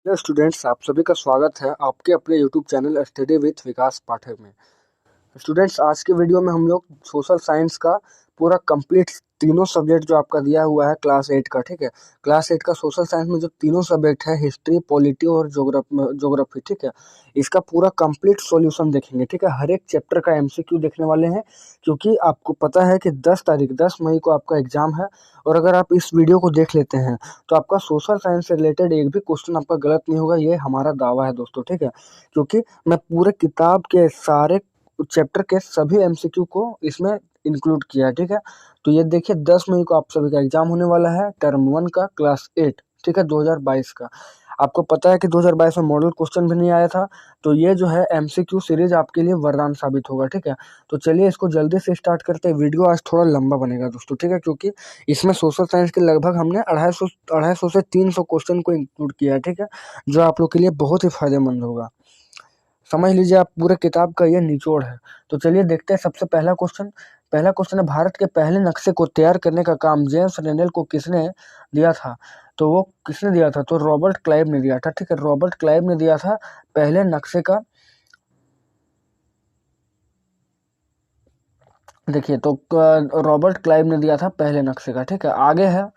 Hello students, आप सभी का स्वागत है आपके अपने यूट्यूब चैनल स्टडी विथ विकास पाठक में। स्टूडेंट्स, आज के वीडियो में हम लोग सोशल साइंस का पूरा कंप्लीट तीनों सब्जेक्ट जो आपका दिया हुआ है क्लास 8 का, ठीक है। क्लास 8 का सोशल साइंस में जो तीनों सब्जेक्ट है, हिस्ट्री, पॉलिटी और ज्योग्राफी, ठीक है, इसका पूरा कंप्लीट सॉल्यूशन देखेंगे, ठीक है। हर एक चैप्टर का एमसीक्यू देखने वाले हैं, क्योंकि आपको पता है कि 10 मई को आपका एग्जाम है। और अगर आप इस वीडियो को देख लेते हैं तो आपका सोशल साइंस से रिलेटेड एक भी क्वेश्चन आपका गलत नहीं होगा, ये हमारा दावा है दोस्तों, ठीक है। क्योंकि मैं पूरे किताब के सारे चैप्टर के सभी एमसीक्यू को इसमें इंक्लूड किया है, ठीक है। तो ये देखिए, 10 मई को आप सभी का एग्जाम होने वाला है, टर्म 1 का क्लास 8, ठीक है, 2022 का। आपको पता है कि 2022 में मॉडल क्वेश्चन भी नहीं आया था, तो ये जो है एमसीक्यू सीरीज आपके लिए वरदान साबित होगा, ठीक है। तो चलिए इसको जल्दी से स्टार्ट करते हैं। वीडियो आज थोड़ा लंबा बनेगा दोस्तों, ठीक है, क्योंकि इसमें सोशल साइंस के लगभग हमने 250 से 300 क्वेश्चन को इंक्लूड किया है, ठीक है, जो आप लोग के लिए बहुत ही फायदेमंद होगा। समझ लीजिए, आप पूरे किताब का ये निचोड़ है। तो चलिए देखते हैं सबसे पहला क्वेश्चन है, भारत के पहले नक्शे को तैयार करने का काम जेम्स रेनेल को किसने दिया था? तो वो किसने दिया था? तो रॉबर्ट क्लाइव ने दिया था, ठीक है। रॉबर्ट क्लाइव ने दिया था पहले नक्शे का। देखिए, तो रॉबर्ट क्लाइव ने दिया था पहले नक्शे का, ठीक है। आगे है,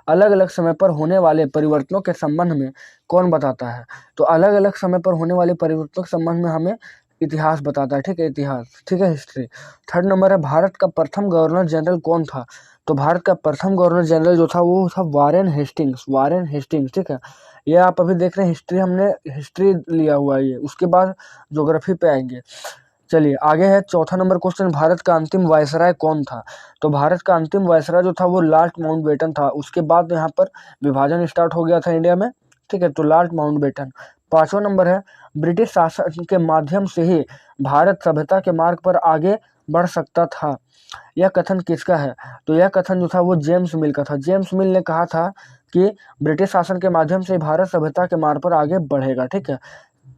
अलग अलग समय पर होने वाले परिवर्तनों के संबंध में कौन बताता है? तो अलग अलग समय पर होने वाले परिवर्तनों के संबंध में हमें इतिहास बताता है, ठीक है, इतिहास, ठीक है, हिस्ट्री। थर्ड नंबर है, भारत का प्रथम गवर्नर जनरल कौन था? तो भारत का प्रथम गवर्नर जनरल जो था वो था वारेन हेस्टिंग्स, ठीक है। ये आप अभी देख रहे हैं, हिस्ट्री हमने हिस्ट्री लिया हुआ है ये। उसके बाद ज्योग्राफी पे आएंगे। चलिए आगे है, चौथा नंबर क्वेश्चन, भारत का अंतिम वायसराय कौन था? तो भारत का अंतिम वायसराय जो था वो लॉर्ड माउंटबेटन था। उसके बाद यहाँ पर विभाजन स्टार्ट हो गया था इंडिया में, ठीक है, तो लॉर्ड माउंटबेटन। पांचवा नंबर है, ब्रिटिश शासन के माध्यम से ही भारत सभ्यता के मार्ग पर आगे बढ़ सकता था, यह कथन किसका है? तो यह कथन जो था वो जेम्स मिल का था। जेम्स मिल ने कहा था कि ब्रिटिश शासन के माध्यम से भारत सभ्यता के मार्ग पर आगे बढ़ेगा, ठीक है।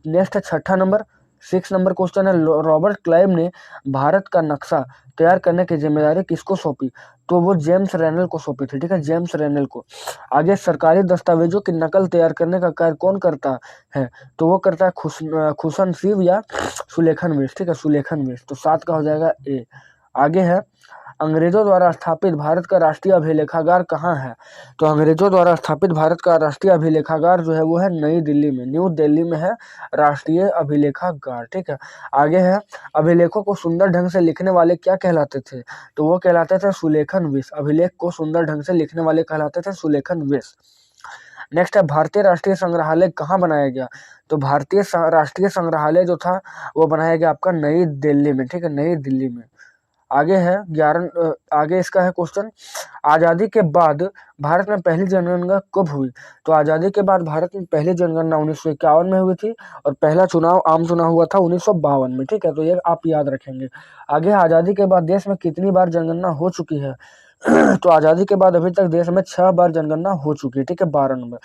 नेक्स्ट है छठा नंबर, 6 नंबर क्वेश्चन है, रॉबर्ट क्लाइव ने भारत का नक्शा तैयार करने की जिम्मेदारी किसको सौंपी? तो वो जेम्स रेनल को सौंपी थी, ठीक है, जेम्स रेनल को। आगे, सरकारी दस्तावेजों की नकल तैयार करने का कार्य कौन करता है? तो वो करता है खुशन सिंह या सुलेखन मिश्र, ठीक है, सुलेखन मिश्र। तो 7 का हो जाएगा ए। आगे है, अंग्रेजों द्वारा स्थापित भारत का राष्ट्रीय अभिलेखागार कहाँ है? तो अंग्रेजों द्वारा स्थापित भारत का राष्ट्रीय अभिलेखागार जो है वो है नई दिल्ली में, न्यू दिल्ली में है राष्ट्रीय अभिलेखागार, ठीक है। आगे है, अभिलेखों को सुंदर ढंग से लिखने वाले क्या कहलाते थे? तो वो कहलाते थे सुलेखन विश। अभिलेख को सुंदर ढंग से लिखने वाले कहलाते थे सुलेखन विश। नेक्स्ट है, भारतीय राष्ट्रीय संग्रहालय कहाँ बनाया गया? तो भारतीय राष्ट्रीय संग्रहालय जो था वो बनाया गया आपका नई दिल्ली में, ठीक है, नई दिल्ली में। आगे है, आगे इसका है क्वेश्चन, आजादी के बाद भारत में पहली जनगणना कब हुई? तो आजादी के बाद भारत में पहली जनगणना 1951 में हुई थी, और पहला आम चुनाव हुआ था 1952 में, ठीक है, तो ये आप याद रखेंगे। आगे, आजादी के बाद देश में कितनी बार जनगणना हो चुकी है? तो आजादी के बाद अभी तक देश में 6 बार जनगणना हो चुकी है, ठीक है, 12 नंबर।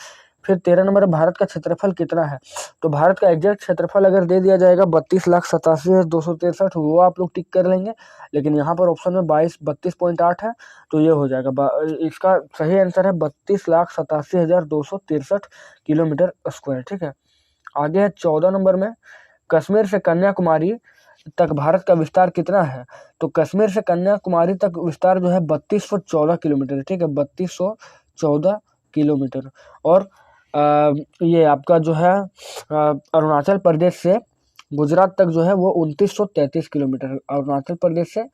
फिर 13 नंबर, भारत का क्षेत्रफल कितना है? तो भारत का एग्जैक्ट क्षेत्रफल अगर दे दिया जाएगा 32,87,263, वो आप लोग टिक कर लेंगे। लेकिन यहाँ पर ऑप्शन में 32.8 है, तो ये हो जाएगा। इसका सही आंसर है 32,87,263 किलोमीटर स्क्वायर, ठीक है। आगे है 14 नंबर में, कश्मीर से कन्याकुमारी तक भारत का विस्तार कितना है? तो कश्मीर से कन्याकुमारी तक विस्तार जो है 3214 किलोमीटर, ठीक है, 3214 किलोमीटर। और ये आपका जो है अरुणाचल प्रदेश से गुजरात तक जो है वो 2933 किलोमीटर, अरुणाचल प्रदेश से,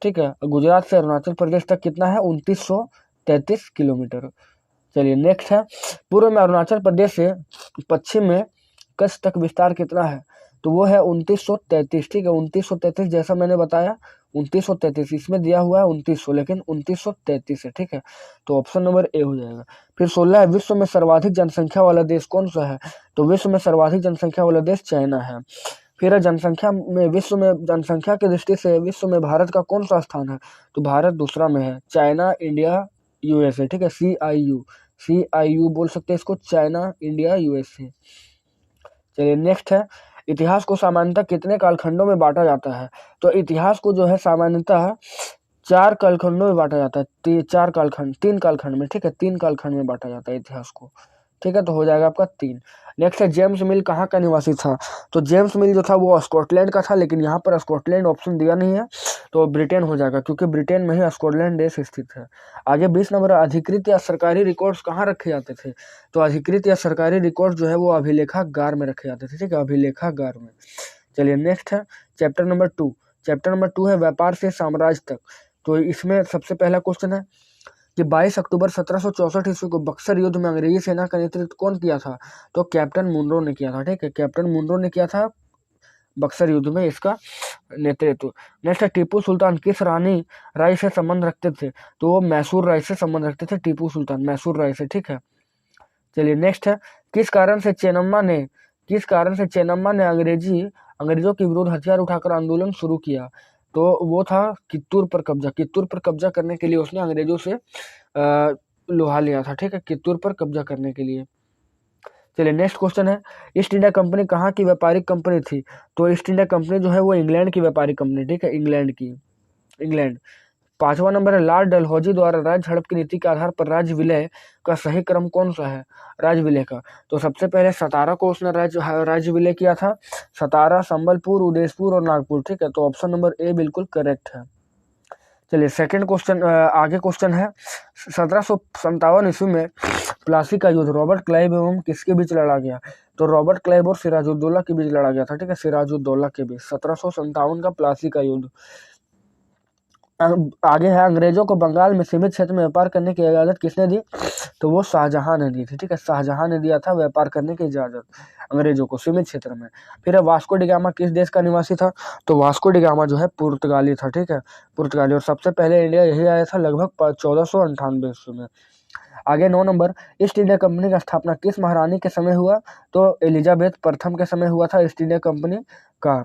ठीक है, गुजरात से अरुणाचल प्रदेश तक कितना है? 2933 किलोमीटर। चलिए नेक्स्ट है, पूर्व में अरुणाचल प्रदेश से पश्चिम में कच्छ तक विस्तार कितना है? तो वो है 2933, ठीक है, 2933, जैसा मैंने बताया 2933, इसमें दिया हुआ है 2900, लेकिन 2933 है, ठीक है, तो ऑप्शन नंबर ए हो जाएगा। फिर 16 है, विश्व में सर्वाधिक जनसंख्या वाला देश कौन सा है? तो विश्व में सर्वाधिक जनसंख्या वाला देश चाइना है। फिर विश्व में जनसंख्या की दृष्टि से विश्व में भारत का कौन सा स्थान है? तो भारत दूसरा में है, चाइना, इंडिया, यूएसए, ठीक है, CIU बोल सकते हैं इसको, चाइना, इंडिया, यूएसए। चलिए नेक्स्ट है, इतिहास को सामान्यतः कितने कालखंडों में बांटा जाता है? तो इतिहास को जो है सामान्यतः 4 कालखंडों में बांटा जाता है, 4 कालखंड, 3 कालखंड में, ठीक है, 3 कालखंड में बांटा जाता है इतिहास को, ठीक है, तो हो जाएगा आपका 3। नेक्स्ट है जेम्स मिल कहाँ का निवासी था? तो जेम्स मिल जो था वो स्कॉटलैंड का था, लेकिन यहाँ पर स्कॉटलैंड ऑप्शन दिया नहीं है, तो ब्रिटेन हो जाएगा, क्योंकि ब्रिटेन में ही स्कॉटलैंड देश स्थित है। आगे 20 नंबर, अधिकृत या सरकारी रिकॉर्ड्स कहाँ रखे जाते थे? तो अधिकृत या सरकारी रिकॉर्ड जो है वो अभिलेखागार में रखे जाते थे, ठीक है, अभिलेखागार में। चलिए नेक्स्ट है चैप्टर नंबर 2। चैप्टर नंबर 2 है व्यापार से साम्राज्य तक। तो इसमें सबसे पहला क्वेश्चन है कि 22 अक्टूबर 1764 ईस्वी को बक्सर युद्ध में अंग्रेजी सेना का नेतृत्व कौन किया था? तो कैप्टन मुनरो ने किया था, ठीक है, कैप्टन मुनरो ने किया था बक्सर युद्ध में इसका नेतृत्व। नेक्स्ट है टीपू सुल्तान किस रानी राय से संबंध रखते थे? तो वो मैसूर राय से संबंध रखते थे, टीपू सुल्तान मैसूर राय से, ठीक है। चलिए नेक्स्ट है किस कारण से चेन्नम्मा ने अंग्रेजों के विरुद्ध हथियार उठाकर आंदोलन शुरू किया? तो वो था कित्तूर पर कब्जा करने के लिए उसने अंग्रेजों से लोहा लिया था, ठीक है, कित्तूर पर कब्जा करने के लिए। चलिए नेक्स्ट क्वेश्चन है ईस्ट इंडिया कंपनी कहाँ की व्यापारिक कंपनी थी? तो ईस्ट इंडिया कंपनी जो है वो इंग्लैंड की व्यापारिक कंपनी, ठीक है, इंग्लैंड। 5वां नंबर है लॉर्ड डलहौजी द्वारा राज्य हड़प की नीति के आधार पर राज्य विलय का सही क्रम कौन सा है? राज्य विलय का, तो सबसे पहले सतारा को उसने राज्य विलय किया था, सतारा, संबलपुर, उदयपुर और नागपुर, ठीक है, तो ऑप्शन नंबर ए बिल्कुल करेक्ट है। चलिए सेकंड क्वेश्चन, आगे क्वेश्चन है 1757 ईस्वी में प्लासी का युद्ध रॉबर्ट क्लाइव एवं किसके बीच लड़ा गया? तो रॉबर्ट क्लाइव और सिराजुद्दौला के बीच लड़ा गया था, ठीक है, सिराजुद्दौला के बीच 1757 का प्लासी का युद्ध। आगे है अंग्रेजों को बंगाल में सीमित क्षेत्र में व्यापार करने की इजाजत किसने दी? तो वो शाहजहां ने दी थी, ठीक है, शाहजहां ने दिया था व्यापार करने की इजाजत अंग्रेजों को सीमित क्षेत्र में। फिर है वास्को डिगामा किस देश का निवासी था? तो वास्को डिगामा जो है पुर्तगाली था, ठीक है, पुर्तगाली, और सबसे पहले इंडिया यही आया था लगभग 1498 ईस्वी में। आगे 9 नंबर ईस्ट इंडिया कंपनी का स्थापना किस महारानी के समय हुआ? तो एलिजाबेथ प्रथम के समय हुआ था ईस्ट इंडिया कंपनी का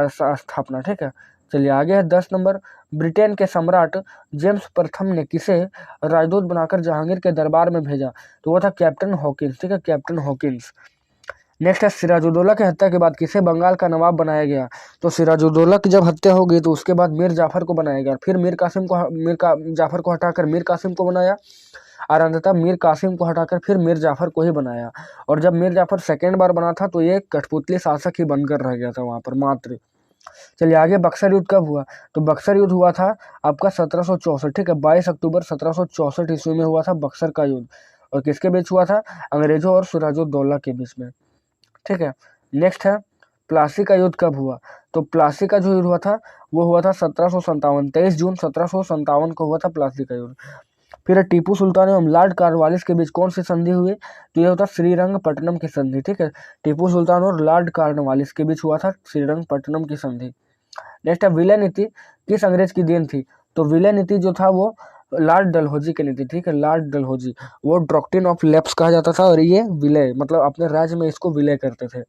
स्थापना, ठीक है। चलिए आगे है 10 नंबर ब्रिटेन के सम्राट जेम्स प्रथम ने किसे राजदूत बनाकर जहांगीर के दरबार में भेजा? तो वो था कैप्टन हॉकिंस, ठीक है, कैप्टन हॉकिंस। नेक्स्ट है सिराजुद्दौला की हत्या के बाद किसे बंगाल का नवाब बनाया गया? तो सिराजुद्दौला की जब हत्या हो गई तो उसके बाद मीर जाफर को बनाया गया, फिर जाफर को हटाकर मीर कासिम को बनाया, और अंततः मीर कासिम को हटाकर फिर मीर जाफर को ही बनाया। और जब मीर जाफर सेकेंड बार बना था तो ये कठपुतली शासक ही बनकर रह गया था वहां पर मात्र। चलिए आगे बक्सर युद्ध कब हुआ? तो बक्सर युद्ध हुआ था आपका 1764, ठीक है, 22 अक्टूबर 1764 ईस्वी में हुआ था बक्सर का युद्ध। और किसके बीच हुआ था? अंग्रेजों और सिराजुद्दौला के बीच में, ठीक है। नेक्स्ट है प्लासी का युद्ध कब हुआ? तो प्लासी का जो युद्ध हुआ था वो हुआ था 1757, 23 जून 1757 को हुआ था प्लासी का युद्ध। फिर टीपू सुल्तान एवं लॉर्ड कॉर्नवालिस के बीच कौन सी संधि हुई? तो यह होता श्रीरंगपट्टनम की संधि, ठीक है, टीपू सुल्तान और लॉर्ड कॉर्नवालिस के बीच हुआ था श्रीरंगपट्टनम की संधि। नेक्स्ट है विलय नीति किस अंग्रेज की देन थी? तो विलय नीति जो था वो लॉर्ड डलहौजी की नीति, ठीक है, लॉर्ड डलहौजी, वो डॉक्ट्रिन ऑफ लैप्स कहा जाता था, और ये विलय मतलब अपने राज्य में इसको विलय करते थे।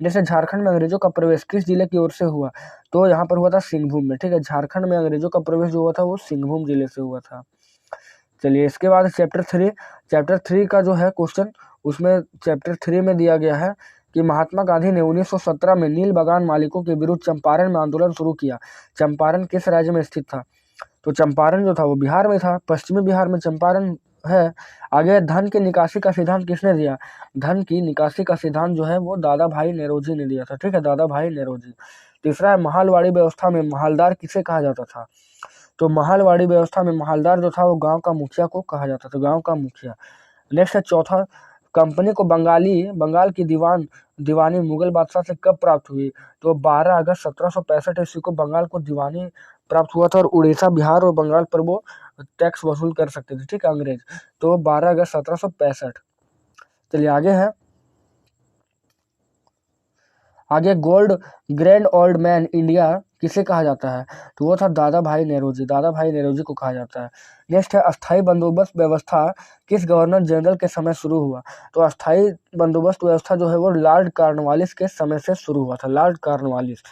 जैसे झारखंड में अंग्रेजों का प्रवेश किस जिले की ओर से हुआ? तो यहाँ पर हुआ था सिंहभूम में, ठीक है, झारखंड में अंग्रेजों का प्रवेश जो हुआ था वो सिंहभूम जिले से हुआ था। चलिए इसके बाद चैप्टर 3 का जो है क्वेश्चन, उसमें चैप्टर 3 में दिया गया है कि महात्मा गांधी ने 1917 में नील बागान मालिकों के विरुद्ध चंपारण में आंदोलन शुरू किया। चंपारण किस राज्य में स्थित था? तो चंपारण जो था वो बिहार में था, पश्चिमी बिहार में चंपारण है। आगे धन की निकासी का सिद्धांत किसने दिया? धन की निकासी का सिद्धांत जो है वो दादा भाई नेरोजी ने दिया था, ठीक है, दादा भाई नेरोजी। तीसरा है महालवाड़ी व्यवस्था में महालदार किसे कहा जाता था? तो महालवाड़ी व्यवस्था में महालदार जो था वो गांव का मुखिया को कहा जाता था, गांव का मुखिया। नेक्स्ट है चौथा, कंपनी को बंगाल की दीवानी मुगल बादशाह से कब प्राप्त हुई? तो 12 अगस्त 1765 ईस्वी को बंगाल को दीवानी प्राप्त हुआ था, और उड़ीसा, बिहार और बंगाल पर वो टैक्स वसूल कर सकते थे, ठीक है, अंग्रेज। तो 12 अगस्त 1765। चलिए आगे gold grand old man India किसे कहा जाता है? तो वो था दादा भाई नेरोजी को कहा जाता है। नेक्स्ट है अस्थाई बंदोबस्त व्यवस्था किस गवर्नर जनरल के समय शुरू हुआ? तो अस्थाई बंदोबस्त व्यवस्था जो है वो लॉर्ड कॉर्नवालिस के समय से शुरू हुआ था, लॉर्ड कॉर्नवालिस।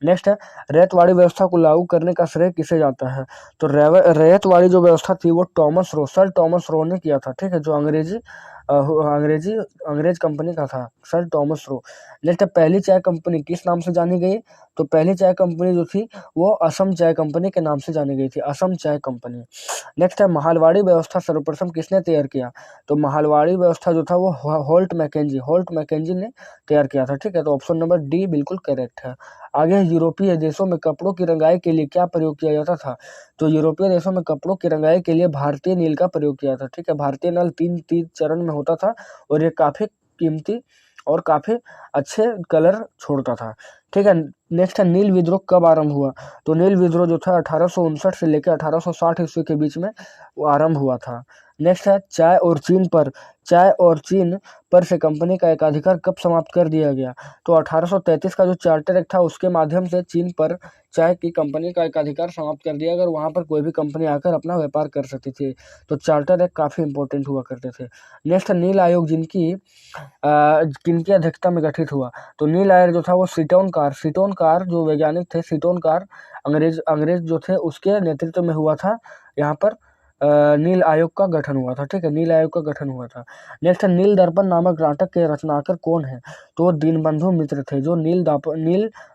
नेक्स्ट है रैयतवाड़ी व्यवस्था को लागू करने का श्रेय किसे जाता है? तो रैयतवाड़ी जो व्यवस्था थी वो सर टॉमस रो ने किया था, ठीक है, जो अंग्रेजी अंग्रेज कंपनी का था, सर टॉमस रो। नेक्स्ट, पहली चाय कंपनी किस नाम से जानी गई? तो पहली चाय कंपनी जो थी वो असम चाय कंपनी के नाम से जानी गई थी, असम चाय कंपनी। नेक्स्ट है, महलवाड़ी व्यवस्था सर्वप्रथम किसने तैयार किया? तो महलवाड़ी व्यवस्था जो था वो होल्ट मैकेंजी ने तैयार किया था, ठीक है। तो ऑप्शन नंबर डी बिल्कुल करेक्ट है। आगे, यूरोपीय देशों में कपड़ों की रंगाई के लिए क्या प्रयोग किया जाता था? तो यूरोपीय देशों में कपड़ों की रंगाई के लिए भारतीय नील का प्रयोग किया था, ठीक है। भारतीय नील तीन चरण में होता था और ये काफी कीमती और काफी अच्छे कलर छोड़ता था, ठीक है। नेक्स्ट है, नील विद्रोह कब आरंभ हुआ? तो नील विद्रोह जो था 1859 से लेकर 1860 ईस्वी के बीच में वो आरंभ हुआ था। नेक्स्ट है, चाय और चीन पर से कंपनी का एकाधिकार कब समाप्त कर दिया गया? तो 1833 का जो चार्टर एक्ट था उसके माध्यम से चीन पर चाय की कंपनी का एकाधिकार समाप्त कर दिया, अगर वहां पर कोई भी कंपनी आकर अपना व्यापार कर सकती थी। तो चार्टर एक्ट काफी इंपॉर्टेंट हुआ करते थे। नेक्स्ट, नील आयोग किनकी अध्यक्षता में गठित हुआ? तो नील आयोग जो था वो सीटोन कार जो वैज्ञानिक थे, सीटोन कार अंग्रेज जो थे उसके नेतृत्व में हुआ था। यहाँ पर नील आयोग का गठन हुआ था, ठीक है, नील आयोग का गठन हुआ था। नेक्स्ट, नील दर्पण नामक नाटक के रचनाकार कौन है? तो वो दीनबंधु मित्र थे, जो नील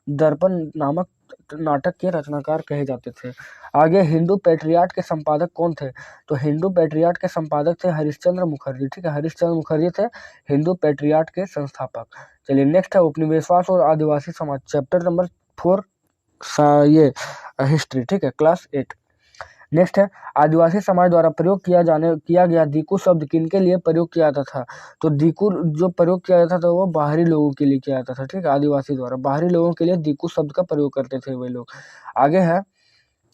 दर्पण नामक नाटक के रचनाकार कहे जाते थे। आगे, हिंदू पेट्रियाट के संपादक कौन थे? तो हिंदू पेट्रियाट के संपादक थे हरिश्चंद्र मुखर्जी, ठीक है, हरिश्चंद्र मुखर्जी थे हिंदू पेट्रियाट के संस्थापक। चलिए नेक्स्ट है, उपनिवेशवाद और आदिवासी समाज, चैप्टर नंबर 4 ये हिस्ट्री, ठीक है, क्लास 8। नेक्स्ट है, आदिवासी समाज द्वारा प्रयोग किया गया दीकू शब्द किनके लिए प्रयोग किया जाता था? तो दीकू जो प्रयोग किया जाता था वो बाहरी लोगों के लिए किया जाता था, ठीक है, आदिवासी द्वारा बाहरी लोगों के लिए दीकू शब्द का प्रयोग करते थे वे लोग। आगे है,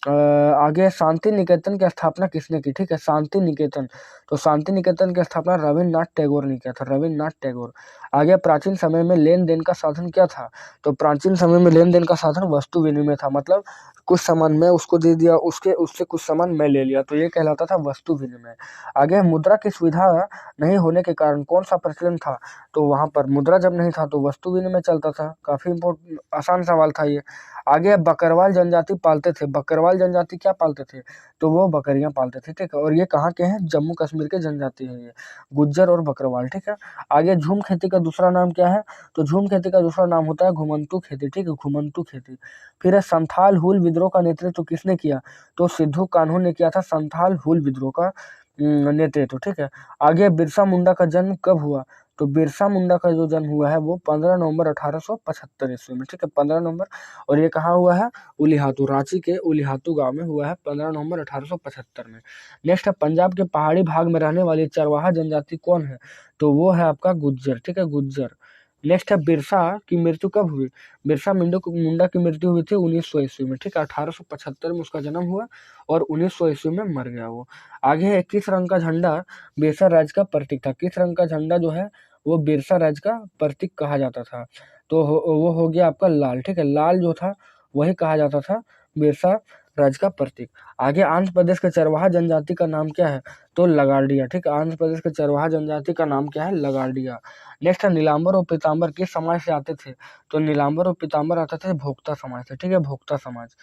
आगे शांति निकेतन की स्थापना किसने की? ठीक है, शांति निकेतन। तो शांति निकेतन की स्थापना रविन्द्रनाथ टैगोर ने किया था, रविन्द्रनाथ टैगोर। आगे, प्राचीन समय में लेन देन का साधन क्या था? तो प्राचीन समय में लेन देन का साधन वस्तु विनिमय था, मतलब कुछ सामान मैं उसको दे दिया, उससे कुछ सामान मैं ले लिया, तो ये कहलाता था वस्तु विनिमय। आगे, मुद्रा की सुविधा नहीं होने के कारण कौन सा प्रचलन था? तो वहां पर मुद्रा जब नहीं था तो वस्तु विनिमय चलता था। काफी इम्पोर्टेंट आसान सवाल था ये। आगे, बकरवाल जनजाति पालते थे, बकरवाल जनजाति क्या पालते थे? तो वो बकरियां पालते थे, ठीक है, और ये कहाँ के हैं? जम्मू कश्मीर के जनजाति है ये, गुज्जर और बकरवाल, ठीक है। आगे, झूम खेती का दूसरा नाम क्या है? तो झूम खेती का दूसरा नाम होता है घुमंतू खेती, ठीक है, घुमंतू खेती। फिर है, संथाल हुल विद्रोह का नेतृत्व किसने किया? तो सिद्धू कान्हू ने किया था संथाल हुल विद्रोह का नेतृत्व, ठीक है। आगे, बिरसा मुंडा का जन्म कब हुआ? तो बिरसा मुंडा का जो जन्म हुआ है वो 15 नवंबर 1875 ईस्वी में, ठीक है, 15 नवंबर। और ये कहाँ हुआ है? उलिहातू, रांची के उलिहातू गांव में हुआ है 15 नवंबर 1875 में। नेक्स्ट है, पंजाब के पहाड़ी भाग में रहने वाली चरवाहा जनजाति कौन है? तो वो है आपका गुज्जर, ठीक है, गुज्जर। नेक्स्ट है, बिरसा की मृत्यु कब हुई? बिरसा मुंडा की मृत्यु हुई थी 1900 ईस्वी में, ठीक है, 1875 में उसका जन्म हुआ और 1900 ईस्वी में मर गया वो। आगे है, किस रंग का झंडा बिरसा राज्य का प्रतीक था? किस रंग का झंडा जो है वो बिरसा राज्य का प्रतीक कहा जाता था? तो वो हो गया आपका लाल, ठीक है, लाल जो था वही कहा जाता था बिरसा राज्य का प्रतीक। आगे, आंध्र प्रदेश के चरवाहा जनजाति का नाम क्या है? तो लगाड़िया, ठीक है, आंध्र प्रदेश के चरवाहा जनजाति का नाम क्या है? लगाड़िया। नेक्स्ट है, नीलांबर और पीतांबर किस समाज से आते थे? तो नीलांबर और पीतांबर आते थे भोक्ता समाज से, ठीक है, भोक्ता समाज।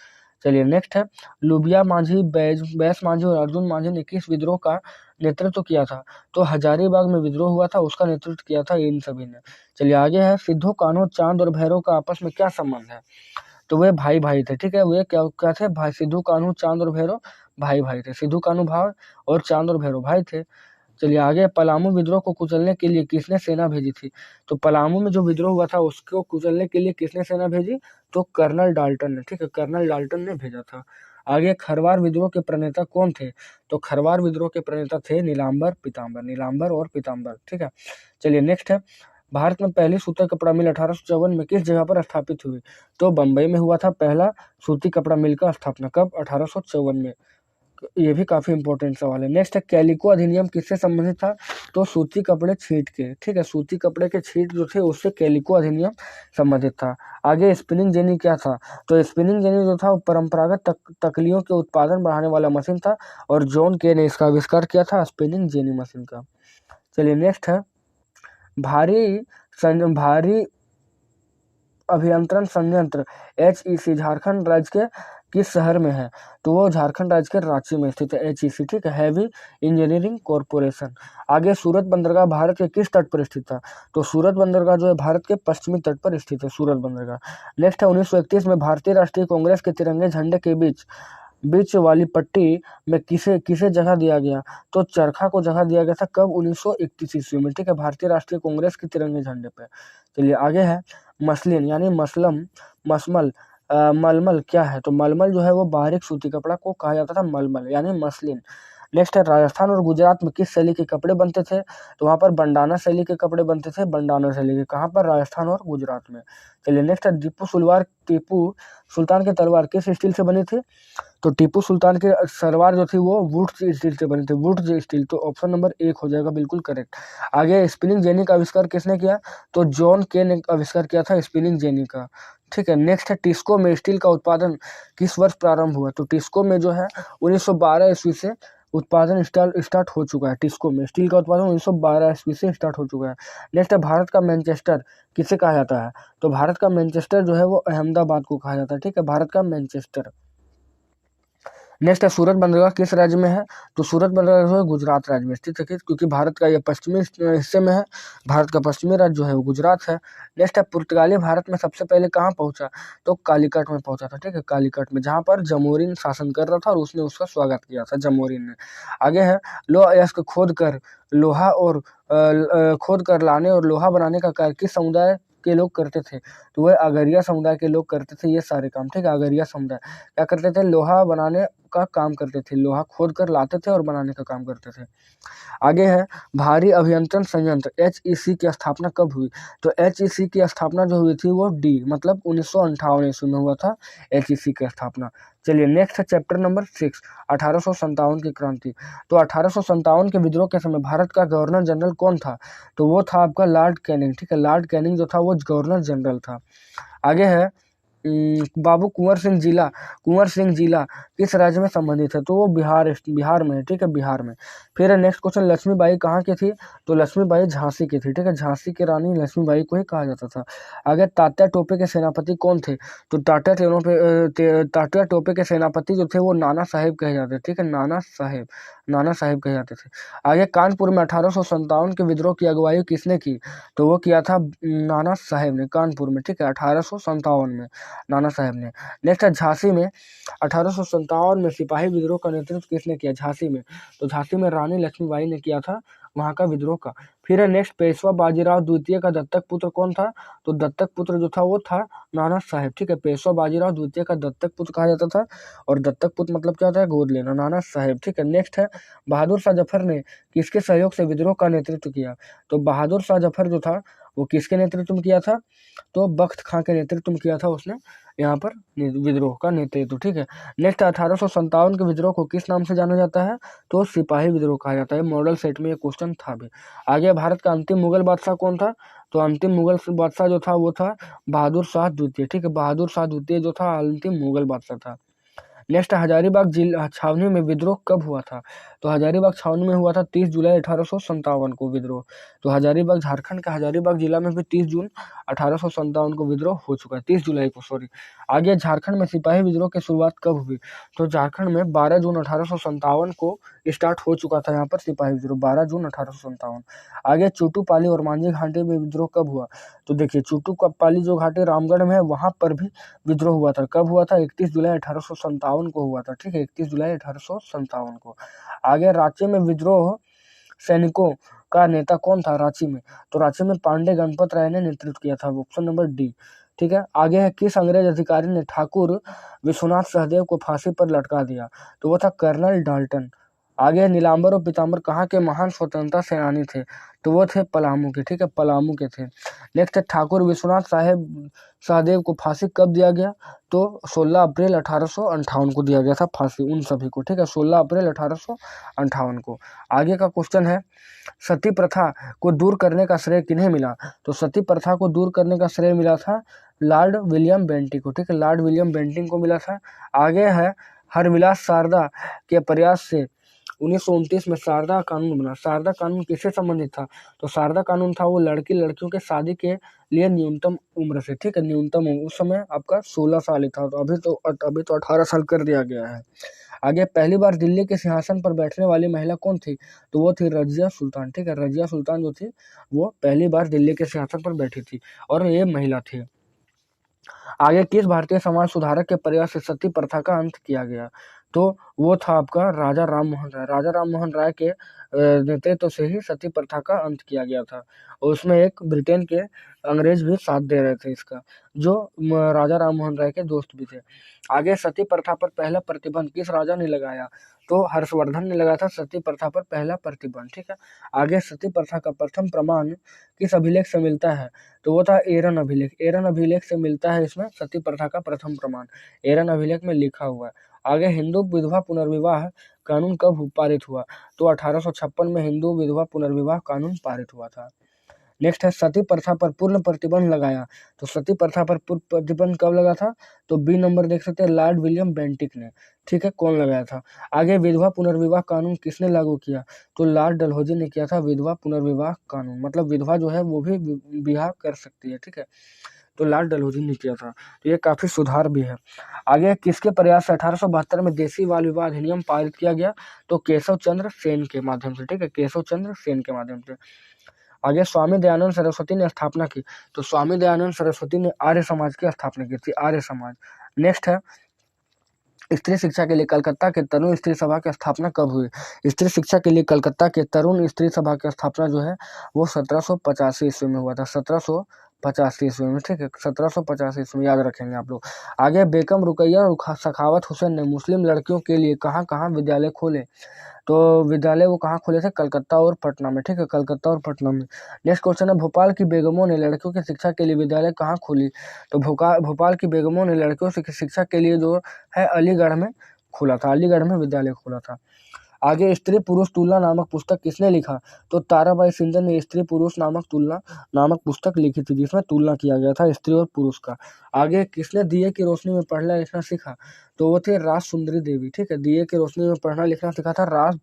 चलिए नेक्स्ट है, लुबिया मांझी, बैस मांझी और अर्जुन मांझी ने किस विद्रोह का नेतृत्व किया था? तो हजारीबाग में विद्रोह हुआ था, उसका नेतृत्व किया था इन सभी ने। चलिए आगे है, सिद्धू कान्हू चांद और भैरव का आपस में क्या संबंध है? तो वे भाई भाई थे, ठीक है, वे क्या क्या थे? भाई। सिद्धू कान्हू चांद और भैरव भाई भाई थे, सिद्धू कान्हू भाई और चांद और भैरव भाई थे। चलिए आगे, पलामू विद्रोह को कुचलने के लिए किसने सेना भेजी थी? तो पलामू में जो विद्रोह हुआ था उसको कुचलने के लिए किसने सेना भेजी? तो कर्नल डाल्टन ने, ठीक है, कर्नल डाल्टन ने भेजा था। आगे, खरवार विद्रोह के प्रणेता कौन थे? तो खरवार विद्रोह के प्रणेता थे नीलांबर और पीतांबर, ठीक है। चलिए नेक्स्ट है, भारत में पहली सूती कपड़ा मिल 1854 में किस जगह पर स्थापित हुई? तो बंबई में हुआ था पहला सूती कपड़ा मिल का स्थापना, कब? 1854 में। ये भी काफी इंपॉर्टेंट सवाल है। नेक्स्ट है, कैलिको अधिनियम किससे संबंधित था? तो सूती कपड़े छींट के, ठीक है, सूती कपड़े के छींट जो थे उससे कैलिको अधिनियम संबंधित था। आगे, स्पिनिंग जेनी क्या था? तो स्पिनिंग जेनी जो था वो परंपरागत तकलियों के उत्पादन बढ़ाने वाला मशीन था और जॉन के ने इसका आविष्कार किया था स्पिनिंग जेनी मशीन का। चलिए नेक्स्ट है, भारी अभियंत्रण संयंत्र HEC झारखंड राज्य के किस शहर में है? तो वो झारखंड राज्य के रांची में स्थित है, HEC, ठीक है, हैवी इंजीनियरिंग कॉरपोरेशन। आगे सूरत बंदरगाह भारत के किस तट पर स्थित था? तो सूरत बंदरगाह जो है भारत के पश्चिमी तट पर स्थित है, सूरत बंदरगाह। नेक्स्ट है 1931 में भारतीय राष्ट्रीय कांग्रेस के तिरंगे झंडे के बीच बीच वाली पट्टी में किसे किसे जगह दिया गया? तो चरखा को जगह दिया गया था। कब? 1931 ईस्वी में, ठीक है, भारतीय राष्ट्रीय कांग्रेस के तिरंगे झंडे पे। चलिए आगे है मसलिन यानी मसलम मसमल मलमल क्या है? तो मलमल जो है वो बारीक सूती कपड़ा को कहा जाता था मलमल यानी मसलिन। नेक्स्ट है राजस्थान और गुजरात में किस शैली के कपड़े बनते थे? तो वहाँ पर बंडाना शैली के कपड़े बनते थे, बंडाना शैली के। कहाँ पर? राजस्थान और गुजरात में। चलिए नेक्स्ट है टीपू सुल्तान की तलवार किस स्टील से बनी थी? तो टीपू सुल्तान की तलवार जो थी वो वुड्स स्टील से बनी थी, वुड्स स्टील। तो ऑप्शन नंबर 1 हो जाएगा बिल्कुल करेक्ट। आगे स्पिनिंग जेनी का आविष्कार किसने किया? तो जॉन के ने आविष्कार किया था स्पिनिंग जेनी का, ठीक है। नेक्स्ट है टिस्को में स्टील का उत्पादन किस वर्ष प्रारंभ हुआ? तो टिस्को में जो है 1912 ईस्वी से उत्पादन स्टार्ट हो चुका है। टिस्को में स्टील का उत्पादन 1912 ईस्वी से स्टार्ट हो चुका है। नेक्स्ट है भारत का मैनचेस्टर किसे कहा जाता है? तो भारत का मैनचेस्टर जो है वो अहमदाबाद को कहा जाता है, ठीक है, भारत का मैनचेस्टर। नेक्स्ट है सूरत बंदरगाह किस राज्य में है? तो सूरत बंदरगाह जो है गुजरात राज्य में स्थित है, क्योंकि भारत का ये पश्चिमी हिस्से में है। भारत का पश्चिमी राज्य जो है वो गुजरात है। नेक्स्ट है पुर्तगाली भारत में सबसे पहले कहाँ पहुंचा? तो कालीकट में पहुंचा था, ठीक है, कालीकट में, जहाँ पर जमोरिन शासन कर रहा था और उसने उसका स्वागत किया था, जमोरिन ने। आगे है लोह अयस्क खोद कर लोहा और खोद कर लाने और लोहा बनाने का कार्य किस समुदाय के लोग करते थे? तो वह अगरिया समुदाय के लोग करते थे ये सारे काम, ठीक है। अगरिया समुदाय क्या करते थे? लोहा बनाने का काम करते थे, लोहा खोद कर लाते थे और बनाने का काम करते थे। आगे है भारी अभियंत्रण संयंत्र HEC की स्थापना कब हुई? तो HEC की स्थापना जो हुई थी वो मतलब 1958 ईस्वी में हुआ था HEC की स्थापना। चलिए नेक्स्ट है चैप्टर नंबर 6 1857 की क्रांति। तो 1857 के विद्रोह के समय भारत का गवर्नर जनरल कौन था? तो वो था आपका लॉर्ड कैनिंग, ठीक है, लॉर्ड कैनिंग जो था वो गवर्नर जनरल था। आगे है बाबू कुंवर सिंह जिला किस राज्य में संबंधित है? तो वो बिहार में है, ठीक है, बिहार में। फिर नेक्स्ट क्वेश्चन लक्ष्मीबाई कहाँ की थी? तो लक्ष्मीबाई झांसी की थी, ठीक है, झांसी की रानी लक्ष्मीबाई को ही कहा जाता था। आगे तात्या टोपे के सेनापति कौन थे? तो तात्या टोपे के सेनापति जो थे वो नाना साहेब कहे जाते थे, ठीक है, नाना साहेब कहे जाते थे। आगे कानपुर में 1857 के विद्रोह की अगुवाई किसने की? तो वो किया था नाना साहेब ने, कानपुर में, ठीक है, 1857 में नाना साहेब ने। नेक्स्ट है झांसी में 1857 में सिपाही विद्रोह का नेतृत्व किसने किया? झांसी में, तो झांसी में रानी लक्ष्मीबाई ने किया था वहां का विद्रोह का। फिर है नेक्स्ट पेशवा बाजीराव द्वितीय का दत्तक पुत्र कौन था? तो दत्तक पुत्र जो था वो था नाना साहेब, ठीक है, पेशवा बाजीराव द्वितीय का दत्तक पुत्र कहा जाता था। और दत्तक पुत्र मतलब क्या होता है? गोद लेना, नाना साहेब, ठीक है। नेक्स्ट है बहादुर शाह जफर ने किसके सहयोग से विद्रोह का नेतृत्व किया? तो बहादुर शाह जफर जो था वो किसके नेतृत्व में किया था? तो बख्त खां के नेतृत्व में किया था उसने यहाँ पर विद्रोह का नेतृत्व, ठीक है। नेक्स्ट 1857 के विद्रोह को किस नाम से जाना जाता है? तो सिपाही विद्रोह कहा जाता है। मॉडल सेट में ये क्वेश्चन था भी। आगे भारत का अंतिम मुगल बादशाह कौन था? तो अंतिम मुगल बादशाह जो था वो था बहादुर शाह द्वितीय, ठीक है, बहादुर शाह द्वितीय जो था अंतिम मुगल बादशाह था। नेक्स्ट हजारीबाग छावनी में विद्रोह कब हुआ था? तो हजारीबाग छावनी में हुआ था 30 जुलाई 1857 को विद्रोह। तो हजारीबाग झारखंड का हजारीबाग जिला में भी 30 जून 1857 को विद्रोह हो चुका है, 30 जुलाई को, सॉरी। आगे झारखंड में सिपाही विद्रोह की शुरुआत कब हुई? तो झारखंड में 12 जून 1857 को स्टार्ट हो चुका था यहाँ पर सिपाही विद्रोह, 12 जून 1857। आगे चूटू पाली और मांझी घाटी में विद्रोह कब हुआ? तो देखिए चूटू पाली जो घाटी रामगढ़ में है वहां पर भी विद्रोह हुआ था। कब हुआ था? 31 जुलाई 1857 को हुआ था, ठीक है, 31 जुलाई 1857 को। आगे रांची में विद्रोह सैनिकों का नेता कौन था रांची में? तो रांची में पांडे गणपत राय ने नेतृत्व किया था, ऑप्शन नंबर डी, ठीक है। आगे है किस अंग्रेज अधिकारी ने ठाकुर विश्वनाथ सहदेव को फांसी पर लटका दिया? तो वो था कर्नल डाल्टन। आगे नीलांबर और पीताम्बर कहाँ के महान स्वतंत्रता सेनानी थे? तो वो थे पलामू के, ठीक है, पलामू के थे। नेक्स्ट है ठाकुर विश्वनाथ सहदेव को फांसी कब दिया गया? तो 16 अप्रैल 1858 को दिया गया था फांसी उन सभी को, ठीक है, 16 अप्रैल 1858 को। आगे का क्वेश्चन है सती प्रथा को दूर करने का श्रेय किन्हें मिला? तो सती प्रथा को दूर करने का श्रेय मिला था लॉर्ड विलियम बेंटिंग को, ठीक है, लॉर्ड विलियम बेंटिंग को मिला था। आगे है हरविलास शारदा के प्रयास से 1929 में शारदा कानून बना। शारदा कानून किससे संबंधित था? तो शारदा कानून था वो लड़की लड़कियों के शादी के लिए न्यूनतम उम्र से, ठीक है, न्यूनतम उम्र उस समय आपका 16 साल ही था, तो अभी तो 18 साल कर दिया गया है। आगे पहली बार दिल्ली के सिंहासन पर बैठने वाली महिला कौन थी? तो वो थी रजिया सुल्तान, ठीक है, रजिया सुल्तान जो थी वो पहली बार दिल्ली के सिंहासन पर बैठी थी और ये महिला थी। आगे किस भारतीय समाज सुधारक के प्रयास से सती प्रथा का अंत किया गया? तो वो था आपका राजा राम मोहन राय। राजा राम मोहन राय के नेतृत्व से ही सती प्रथा का अंत किया गया था और उसमें एक ब्रिटेन के अंग्रेज भी साथ दे रहे थे इसका, जो राजा राम मोहन राय के दोस्त भी थे। आगे सती प्रथा पर पहला प्रतिबंध किस राजा ने लगाया? तो हर्षवर्धन ने लगाया था सती प्रथा पर पहला प्रतिबंध, ठीक है। आगे सती प्रथा का प्रथम प्रमाण किस अभिलेख से मिलता है? तो वो था एरन अभिलेख। एरन अभिलेख से मिलता है इसमें सती प्रथा का प्रथम प्रमाण, एरन अभिलेख में लिखा हुआ है। आगे हिंदू विधवा पुनर्विवाह कानून कब पारित हुआ? तो 1856 में हिंदू विधवा पुनर्विवाह कानून पारित हुआ था। नेक्स्ट है सती प्रथा पर पूर्ण प्रतिबंध लगाया। तो सती प्रथा पर पूर्ण प्रतिबंध कब लगा था? तो बी नंबर देख सकते हैं, लॉर्ड विलियम बेंटिक ने, ठीक है, कौन लगाया था? आगे विधवा पुनर्विवाह कानून किसने लागू किया? तो लॉर्ड डलहौजी ने किया था विधवा पुनर्विवाह कानून, मतलब विधवा जो है वो भी विवाह कर सकती है, ठीक है, तो लॉर्ड डलहौजी ने किया था, तो ये काफी सुधार भी है। आगे किसके प्रयास से 1872 में देशी बाल विवाह अधिनियम पारित किया गया? तो केशव चंद्र सेन के माध्यम से, ठीक है, केशव चंद्र सेन के माध्यम से। आगे स्वामी दयानंद सरस्वती ने स्थापना की। तो स्वामी दयानंद सरस्वती ने आर्य समाज की स्थापना की थी, आर्य समाज। नेक्स्ट है स्त्री शिक्षा के लिए कलकत्ता के तरुण स्त्री सभा की स्थापना कब हुई? स्त्री शिक्षा के लिए कलकत्ता के तरुण स्त्री सभा की स्थापना जो है वो 1785 ईस्वी में हुआ था, 1785 ईस्वी में, ठीक है, 1785 ईस्वी में, याद रखेंगे आप लोग। आगे बेगम रुकैया सखावत हुसैन ने मुस्लिम लड़कियों के लिए कहाँ कहाँ विद्यालय खोले? तो विद्यालय वो कहाँ खोले थे? कलकत्ता और पटना में, ठीक है, कलकत्ता और पटना में। नेक्स्ट क्वेश्चन है भोपाल की बेगमों ने लड़कियों की शिक्षा के लिए विद्यालय कहाँ खोली? तो भोपाल की बेगमों ने लड़कियों की शिक्षा के लिए जो है अलीगढ़ में खोला था, अलीगढ़ में विद्यालय खोला था। आगे स्त्री पुरुष तुलना नामक पुस्तक किसने लिखा? तो ताराबाई सिंधन ने स्त्री पुरुष नामक तुलना नामक पुस्तक लिखी थी, जिसमें तुलना किया गया था स्त्री और पुरुष का। आगे किसने दिए की रोशनी में पढ़ना लिखना सीखा? तो वो थे राज सुंदरी देवी, ठीक है, दिए की रोशनी में पढ़ना लिखना सीखा था राज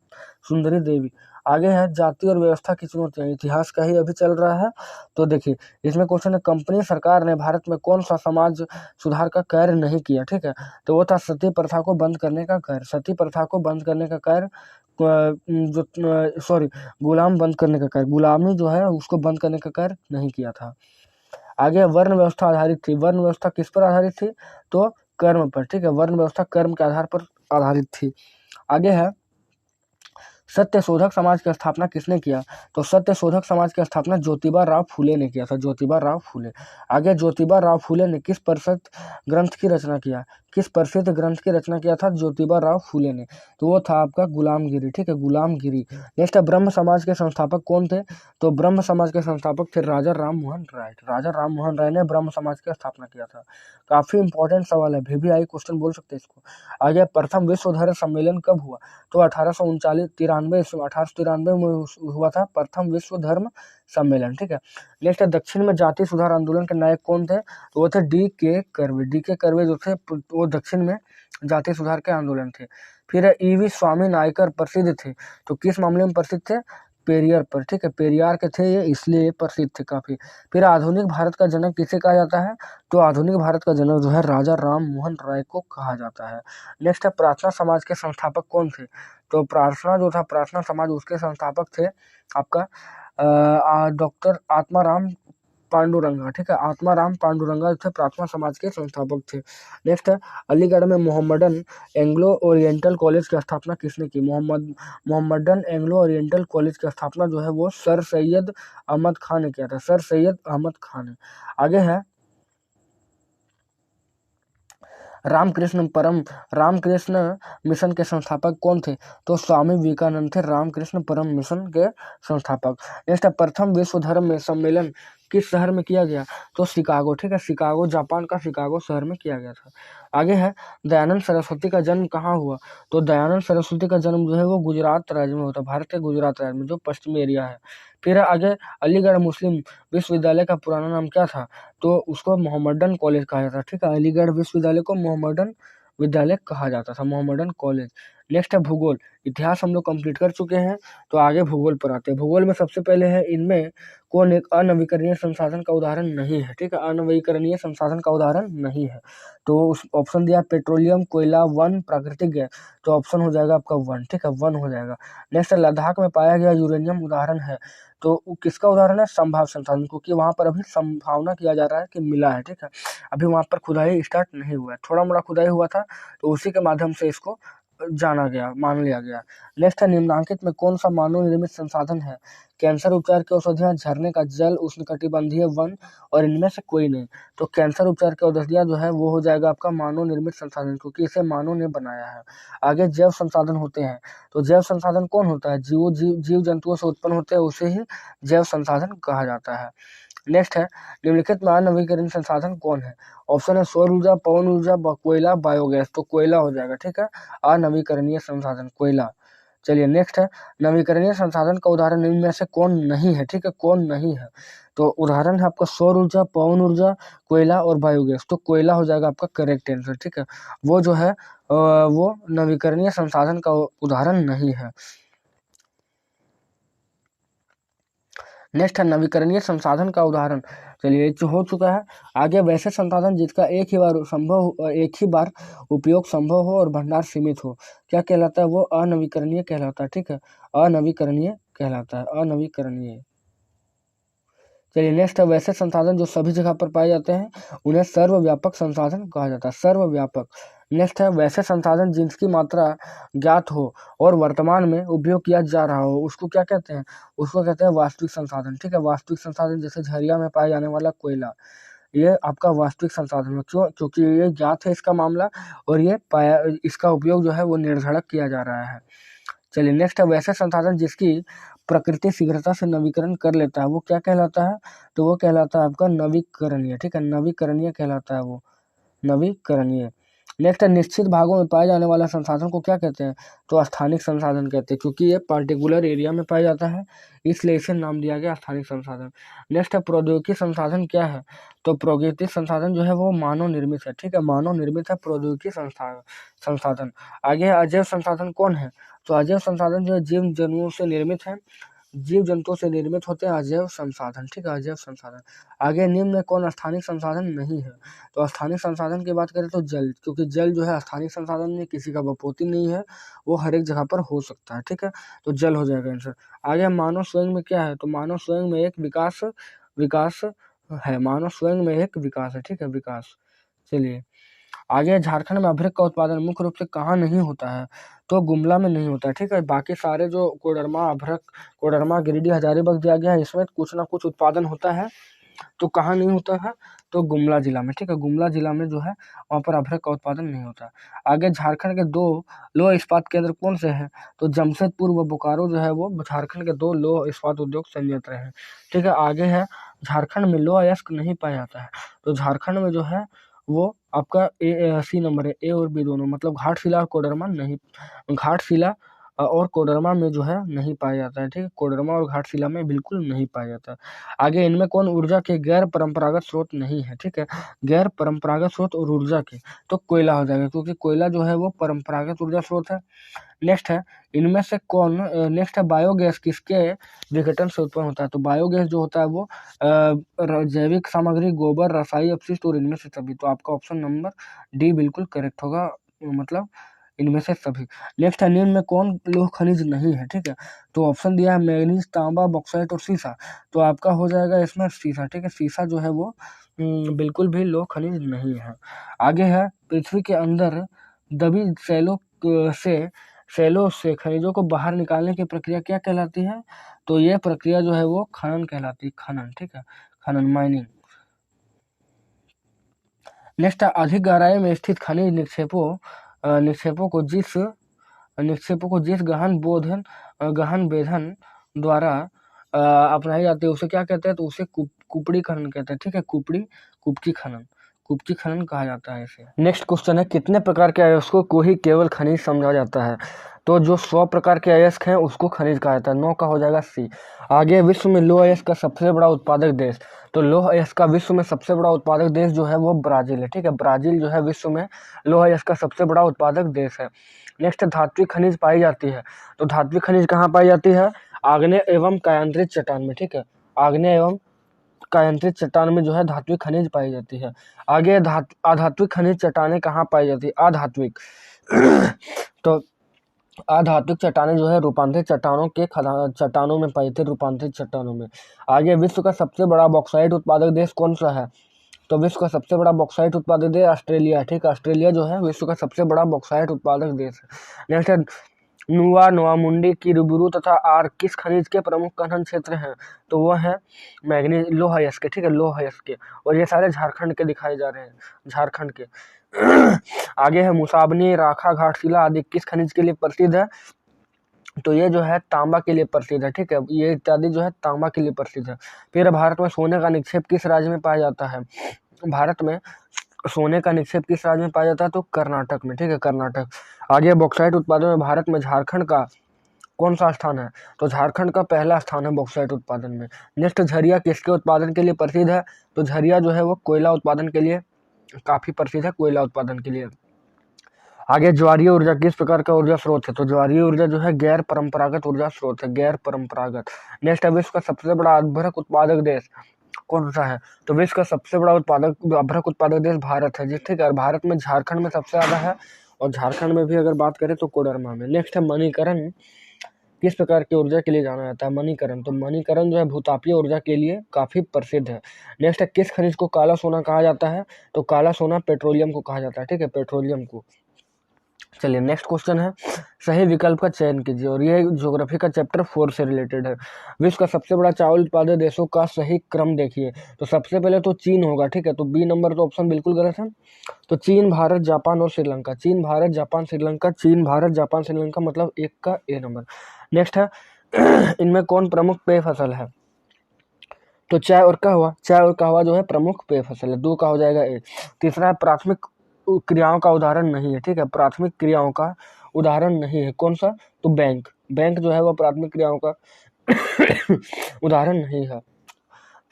सुंदरी देवी। आगे है जाति और व्यवस्था की चुनौतियां, इतिहास का ही अभी चल रहा है। तो देखिए इसमें क्वेश्चन है कंपनी सरकार ने भारत में कौन सा समाज सुधार का कार्य नहीं किया? ठीक है, तो वो था सती प्रथा को बंद करने का कार्य, सती प्रथा को बंद करने का कार्य, गुलाम बंद करने का कार्य, गुलामी जो है उसको बंद करने का कार्य नहीं किया था। आगे वर्ण व्यवस्था आधारित थी। वर्ण व्यवस्था किस पर आधारित थी? तो कर्म पर, ठीक है, वर्ण व्यवस्था कर्म के आधार पर आधारित थी। आगे है सत्य शोधक समाज की स्थापना किसने किया? तो सत्य शोधक समाज की स्थापना ज्योतिबा राव फूले ने किया था, ज्योतिबा राव फूले। आगे ज्योतिबा राव फूले ने किस प्रसिद्ध ग्रंथ की रचना किया? किस प्रसिद्ध ग्रंथ की रचना किया था ज्योतिबा राव फूले ने? तो वो था आपका गुलामगिरी, ठीक है, गुलामगिरी। नेक्स्ट है ब्रह्म समाज के संस्थापक कौन थे? तो ब्रह्म समाज के संस्थापक थे राजा राम मोहन राय। राजा राम मोहन राय ने ब्रह्म समाज की स्थापना किया था। काफी इंपॉर्टेंट सवाल है, VVI क्वेश्चन बोल सकते हैं इसको। आगे प्रथम विश्व धर्म सम्मेलन कब हुआ? तो 1893 में हुआ था प्रथम विश्व धर्म सम्मेलन, ठीक है। नेक्स्ट है दक्षिण में जाति सुधार आंदोलन के नायक कौन थे? तो वो थे D.K. कर्वे। D.K. कर्वे जो थे वो दक्षिण में जाति सुधार के आंदोलन थे। फिर E.V. स्वामी नायकर प्रसिद्ध थे, तो किस मामले में प्रसिद्ध थे? पेरियर पर, ठीक है, पेरियार के थे ये, इसलिए ये प्रसिद्ध थे काफी। फिर आधुनिक भारत का जनक किसे कहा जाता है? तो आधुनिक भारत का जनक जो है राजा राम मोहन राय को कहा जाता है। नेक्स्ट है प्रार्थना समाज के संस्थापक कौन थे? तो प्रार्थना जो था, प्रार्थना समाज, उसके संस्थापक थे आपका डॉक्टर आत्माराम पांडुरंगा, ठीक है, आत्माराम पांडुरंगा थे प्रार्थना समाज के संस्थापक थे। नेक्स्ट है अलीगढ़ में मोहम्मदन एंग्लो ओरिएंटल कॉलेज की स्थापना किसने की? मोहम्मदन एंग्लो ओरिएंटल कॉलेज की स्थापना जो है वो सर सैयद अहमद खान ने किया था, सर सैयद अहमद खान ने। आगे है रामकृष्ण मिशन के संस्थापक कौन थे? तो स्वामी विवेकानंद थे रामकृष्ण परम मिशन के संस्थापक। नेक्स्ट है प्रथम विश्व धर्म सम्मेलन किस शहर में किया गया? तो शिकागो, ठीक है, शिकागो, जापान का शिकागो शहर में किया गया था। आगे है दयानंद सरस्वती का जन्म कहाँ हुआ? तो दयानंद सरस्वती का जन्म जो है वो गुजरात राज्य में होता है, भारत के गुजरात राज्य में, जो पश्चिमी एरिया है। फिर आगे अलीगढ़ मुस्लिम विश्वविद्यालय का पुराना नाम क्या था? तो उसको मोहम्मदन कॉलेज कहा जाता है, ठीक है, अलीगढ़ विश्वविद्यालय को मोहम्मदन विद्यालय कहा जाता था, मोहम्मडन कॉलेज। नेक्स्ट है भूगोल। इतिहास हम लोग कंप्लीट कर चुके हैं, तो आगे भूगोल पर आते हैं। भूगोल में सबसे पहले है, इनमें कौन एक अनवीकरणीय संसाधन का उदाहरण नहीं है, ठीक है, अनवीकरणीय संसाधन का उदाहरण नहीं है। तो उस ऑप्शन दिया पेट्रोलियम, कोयला, वन, प्राकृतिक गैस, तो ऑप्शन हो जाएगा आपका वन, ठीक है, वन हो जाएगा। नेक्स्ट है लद्दाख में पाया गया यूरेनियम उदाहरण है, तो किसका उदाहरण है, संभाव्य संसाधन, क्योंकि वहां पर अभी संभावना किया जा रहा है कि मिला है, ठीक है, अभी वहां पर खुदाई स्टार्ट नहीं हुआ है, थोड़ा मोड़ा खुदाई हुआ था, तो उसी के माध्यम से इसको जाना गया, मान लिया गया। नेक्स्ट है निम्नलिखित में कौन सा मानव निर्मित संसाधन है, कैंसर उपचार की औषधियां, झरने का जल, उष्णकटिबंधीय वन, और इनमें से कोई नहीं। तो कैंसर उपचार की औषधियां जो है वो हो जाएगा आपका मानव निर्मित संसाधन, क्योंकि इसे मानव ने बनाया है। आगे जैव संसाधन होते हैं, तो जैव संसाधन कौन होता है, जीव जंतुओं से उत्पन्न होते हैं, उसे ही जैव संसाधन कहा जाता है। नेक्स्ट है निम्नलिखित में अनवीकरणीय संसाधन कौन है, ऑप्शन है सौर ऊर्जा, पवन ऊर्जा, कोयला, बायोगैस, तो कोयला हो जाएगा, ठीक है, अनवीकरणीय संसाधन कोयला। चलिए नेक्स्ट है नवीकरणीय संसाधन का उदाहरण इनमें से कौन नहीं है, ठीक है, कौन नहीं है, तो उदाहरण है आपका सौर ऊर्जा, पवन ऊर्जा, कोयला और बायोगैस, तो कोयला हो जाएगा आपका करेक्ट आंसर, ठीक है, वो जो है वो नवीकरणीय संसाधन का उदाहरण नहीं है। नेक्स्ट है नवीकरणीय संसाधन का उदाहरण, चलिए जो हो चुका है। आगे वैसे संसाधन जिसका एक ही बार उपयोग संभव हो और भंडार सीमित हो, क्या कहलाता है, वो अनवीकरणीय कहलाता है, ठीक है, अनवीकरणीय कहलाता है, अनवीकरणीय। चलिए नेक्स्ट है वैसे संसाधन जो सभी जगह पर पाए जाते हैं, उन्हें सर्वव्यापक संसाधन कहा जाता है, सर्वव्यापक। नेक्स्ट है वैसे संसाधन जिनकी मात्रा ज्ञात हो और वर्तमान में उपयोग किया जा रहा हो, उसको क्या कहते हैं, उसको कहते हैं वास्तविक संसाधन, ठीक है, वास्तविक संसाधन जैसे झरिया में पाया जाने वाला कोयला, ये आपका वास्तविक संसाधन है, क्यों, क्योंकि ये ज्ञात है इसका मामला, और ये पाया, इसका उपयोग जो है वो निर्धड़क किया जा रहा है। चलिए नेक्स्ट है वैसे संसाधन जिसकी प्रकृति शीघ्रता से नवीकरण कर लेता है, वो क्या कहलाता है, तो वो कहलाता है आपका नवीकरणीय, ठीक है, नवीकरणीय कहलाता है वो, नवीकरणीय। नेक्स्ट है निश्चित भागों में पाए जाने वाला संसाधन को क्या कहते हैं, तो स्थानिक संसाधन कहते हैं, क्योंकि ये पार्टिकुलर एरिया में पाया जाता है, इसलिए इसे नाम दिया गया स्थानिक संसाधन। नेक्स्ट है प्रौद्योगिकी संसाधन क्या है, तो प्रौद्योगिकी संसाधन जो है वो मानव निर्मित है, ठीक है, मानव निर्मित है प्रौद्योगिकी संसाधन। आगे अजैव संसाधन कौन है, तो अजैव संसाधन जो है जीव जंतुओं से निर्मित है, जीव जंतुओं से निर्मित होते हैं अजैव संसाधन, ठीक है, अजैव संसाधन। आगे निम्न में कौन स्थानिक संसाधन नहीं है, तो स्थानिक संसाधन की बात करें तो जल, क्योंकि जल जो है स्थानिक संसाधन नहीं, किसी का बपोती नहीं है, वो हर एक जगह पर हो सकता है, ठीक है, तो जल हो जाएगा आंसर। आगे मानव स्वयं में क्या है, तो मानव स्वयं में एक विकास है, मानव स्वयं में एक विकास है, ठीक है, विकास। चलिए आगे झारखंड में अभ्रक का उत्पादन मुख्य रूप से कहाँ नहीं होता है, तो गुमला में नहीं होता है, ठीक है, बाकी सारे जो कोडरमा, अभ्रक, कोडरमा, गिरिडीह, हजारीबाग दिया गया है, इसमें कुछ ना कुछ उत्पादन होता है, तो कहाँ नहीं होता है, तो गुमला जिला में, ठीक है, गुमला जिला में जो है वहाँ पर अभ्रक का उत्पादन नहीं होता। आगे झारखंड के 2 लौह इस्पात केंद्र कौन से हैं, तो जमशेदपुर व बोकारो जो है वो झारखंड के 2 लौह इस्पात उद्योग संयंत्र हैं, ठीक है। आगे है झारखंड में लौह अयस्क नहीं पाया जाता है, तो झारखंड में जो है वो आपका सी नंबर है, ए और बी दोनों, मतलब घाटशिला और कोडरमा नहीं, घाटशिला और कोडरमा में जो है नहीं पाया जाता है, ठीक है, कोडरमा और घाटशिला में बिल्कुल नहीं पाया जाता है। आगे इनमें कौन ऊर्जा के गैर परंपरागत स्रोत नहीं है, ठीक है, गैर परंपरागत स्रोत और ऊर्जा के, तो कोयला हो जाएगा, क्योंकि कोयला जो है वो परंपरागत ऊर्जा स्रोत है। नेक्स्ट है इनमें से कौन, नेक्स्ट है बायोगैस किसके विघटन से उत्पन्न होता है, तो बायोगैस जो होता है वो जैविक सामग्री, गोबर, रसायन अपशिष्ट और इनमें से सभी, तो आपका ऑप्शन नंबर डी बिल्कुल करेक्ट होगा, मतलब इनमें से सभी। नेक्स्ट है निम्न में कौन लोह खनिज नहीं है, ठीक है, तो ऑप्शन दिया है मैग्नीज, तांबा, बॉक्साइट और सीसा, तो आपका हो जाएगा इसमें सीसा, ठीक है, सीसा जो है वो बिल्कुल भी लोह खनिज नहीं है। आगे है पृथ्वी के अंदर दबी सेलों से खनिजों को बाहर निकालने की प्रक्रिया क्या कहलाती है, तो ये प्रक्रिया जो है वो खनन कहलाती है, खनन, ठीक है, खनन, माइनिंग। नेक्स्ट है अधिक गहराई में स्थित खनिज निक्षेपों को जिस गहन बेधन द्वारा अपनाई जाती है उसे क्या कहते हैं, तो उसे कुपड़ी खनन कहते हैं, ठीक है, कुपकी खनन कहा जाता है इसे। नेक्स्ट क्वेश्चन है कितने प्रकार के अयस्कों को ही केवल खनिज समझा जाता है, तो जो 100 प्रकार के अयस्क हैं उसको खनिज कहा जाता है, 9 का हो जाएगा सी। आगे विश्व में लौह अयस्क का सबसे बड़ा उत्पादक देश, तो लौह अयस्क का विश्व में सबसे बड़ा उत्पादक देश जो है वो ब्राजील है, ठीक है। ब्राजील जो है विश्व में लौह अयस्क का सबसे बड़ा उत्पादक देश है। नेक्स्ट, धात्विक खनिज पाई जाती है। तो धात्विक खनिज कहाँ पाई जाती है? आग्नेय एवं कायांतरित चट्टान में, ठीक है। आग्नेय एवं कायांतरित चट्टान में जो है धात्विक खनिज पाई जाती है। आगे अधात्विक खनिज चट्टानें कहाँ पाई जाती है? अधात्विक तो अधात्विक चट्टानें जो है रूपांतरित चट्टानों में पाई जाती है, रूपांतरित चट्टानों में। आगे, विश्व का सबसे बड़ा बॉक्साइट उत्पादक देश कौन सा है? तो विश्व का सबसे बड़ा बॉक्साइट उत्पादक देश ऑस्ट्रेलिया, ठीक है। ऑस्ट्रेलिया जो है विश्व का सबसे बड़ा बॉक्साइट उत्पादक देश है। नेक्स्ट है, नोवा मुंडी, किरुबुरु तथा आर किस खनिज के प्रमुख खनन क्षेत्र हैं? तो वो है मैग्नीज, लौह अयस्क के, ठीक है, लौह अयस्क के। और ये सारे झारखंड के दिखाए जा रहे हैं, झारखंड के। आगे है, मुसाबनी, राखा, घाटशिला आदि किस खनिज के लिए प्रसिद्ध है? तो ये जो है तांबा के लिए प्रसिद्ध है, ठीक है। ये इत्यादि जो है तांबा के लिए प्रसिद्ध है। फिर भारत में सोने का निक्षेप किस राज्य में पाया जाता है? भारत में सोने का निक्षेप किस राज्य में पाया जाता है? तो कर्नाटक में, ठीक है, कर्नाटक। आगे, बॉक्साइट उत्पादन में भारत में झारखंड का कौन सा स्थान है? तो झारखंड का पहला स्थान है बॉक्साइट उत्पादन में। नेक्स्ट, झरिया किसके उत्पादन के लिए प्रसिद्ध है? तो झरिया जो है वो कोयला उत्पादन के लिए काफी प्रसिद्ध है, कोयला उत्पादन के लिए। आगे, ज्वारीय ऊर्जा किस प्रकार का ऊर्जा स्रोत है? तो ज्वारीय ऊर्जा जो है गैर परंपरागत ऊर्जा स्रोत है, गैर परंपरागत। नेक्स्ट है, विश्व का सबसे बड़ा अभ्रक उत्पादक देश कौन सा है? तो विश्व का सबसे बड़ा अभ्रक उत्पादक देश भारत है जी, ठीक है। और भारत में झारखंड में सबसे ज्यादा है, और झारखंड में भी अगर बात करें तो कोडरमा में। नेक्स्ट है, मणिकरण किस प्रकार की ऊर्जा के लिए जाना जाता है? मणिकरण, तो मणिकरण जो है भूतापीय ऊर्जा के लिए काफी प्रसिद्ध है। नेक्स्ट है, किस खनिज को काला सोना कहा जाता है? तो काला सोना पेट्रोलियम को कहा जाता है, ठीक है, पेट्रोलियम को। चलिए, नेक्स्ट क्वेश्चन है, सही विकल्प का चयन कीजिए। और ये ज्योग्राफी का चैप्टर 4 से रिलेटेड है। विश्व का सबसे बड़ा चावल उत्पादक देशों का सही क्रम देखिए। तो सबसे पहले तो चीन होगा, ठीक है। तो बी नंबर तो ऑप्शन बिल्कुल गलत है। तो चीन, भारत, जापान और श्रीलंका, चीन, भारत, जापान, श्रीलंका, चीन, भारत, जापान, श्रीलंका, मतलब एक का ए नंबर। नेक्स्ट है, इनमें कौन प्रमुख पेय फसल है? तो चाय और कहवा, चाय और कहवा जो है प्रमुख पेय फसल है, 2 का हो जाएगा ए। तीसरा है, प्राथमिक क्रियाओं का उदाहरण नहीं है, ठीक है, प्राथमिक क्रियाओं का उदाहरण नहीं है, कौन सा? तो बैंक, बैंक जो है वो प्राथमिक क्रियाओं का उदाहरण नहीं है।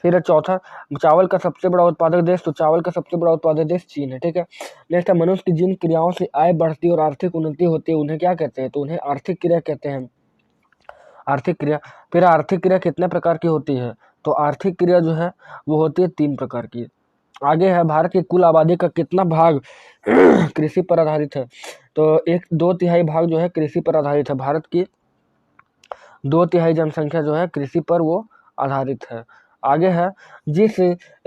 फिर चौथा, चावल का सबसे बड़ा उत्पादक देश, तो चावल का सबसे बड़ा उत्पादक देश चीन है, ठीक है। नेक्स्ट है, मनुष्य की जिन क्रियाओं से आय बढ़ती और आर्थिक उन्नति होती है उन्हें क्या कहते हैं? तो उन्हें आर्थिक क्रिया कहते हैं, आर्थिक क्रिया। फिर आर्थिक क्रिया कितने प्रकार की होती है? तो आर्थिक क्रिया जो है वो होती है 3 प्रकार की। आगे है, भारत की कुल आबादी का कितना भाग कृषि पर आधारित है? तो 1/2 भाग जो है कृषि पर आधारित है। भारत की 2/3 जनसंख्या जो है कृषि पर वो आधारित है। आगे है, जिस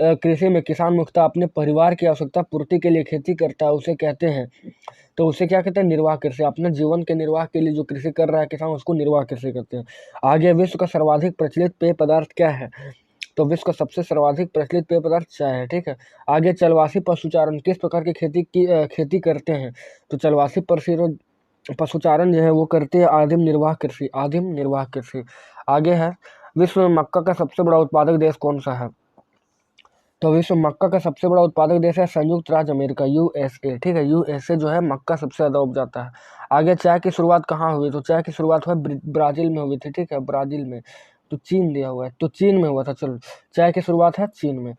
कृषि में किसान मुख्यतः अपने परिवार की आवश्यकता पूर्ति के लिए खेती करता है उसे कहते हैं, तो उसे क्या कहते हैं? निर्वाह कृषि। अपने जीवन के निर्वाह के लिए जो कृषि कर रहा है किसान, उसको निर्वाह कृषि कहते हैं। आगे, विश्व का सर्वाधिक प्रचलित पेय पदार्थ क्या है? तो विश्व का सबसे सर्वाधिक प्रचलित पेय पदार्थ चाय है, ठीक है। आगे, चलवासी पशुचारण किस प्रकार की खेती करते हैं? तो चलवासी पशुचारण जो है वो करते हैं आदिम निर्वाह कृषि, आदिम निर्वाह कृषि। आगे है, विश्व में मक्का का सबसे बड़ा उत्पादक देश कौन सा है? तो विश्व में मक्का का सबसे बड़ा उत्पादक देश है संयुक्त राज्य अमेरिका, यूएसए, ठीक है। यूएसए जो है मक्का सबसे ज्यादा उपजाता है। आगे, चाय की शुरुआत कहाँ हुई? तो चाय की शुरुआत हुई ब्राजील में हुई थी, ठीक है, ब्राजील में। तो चीन दिया हुआ है, तो चीन में हुआ था। चलो, चाय की शुरुआत है चीन में।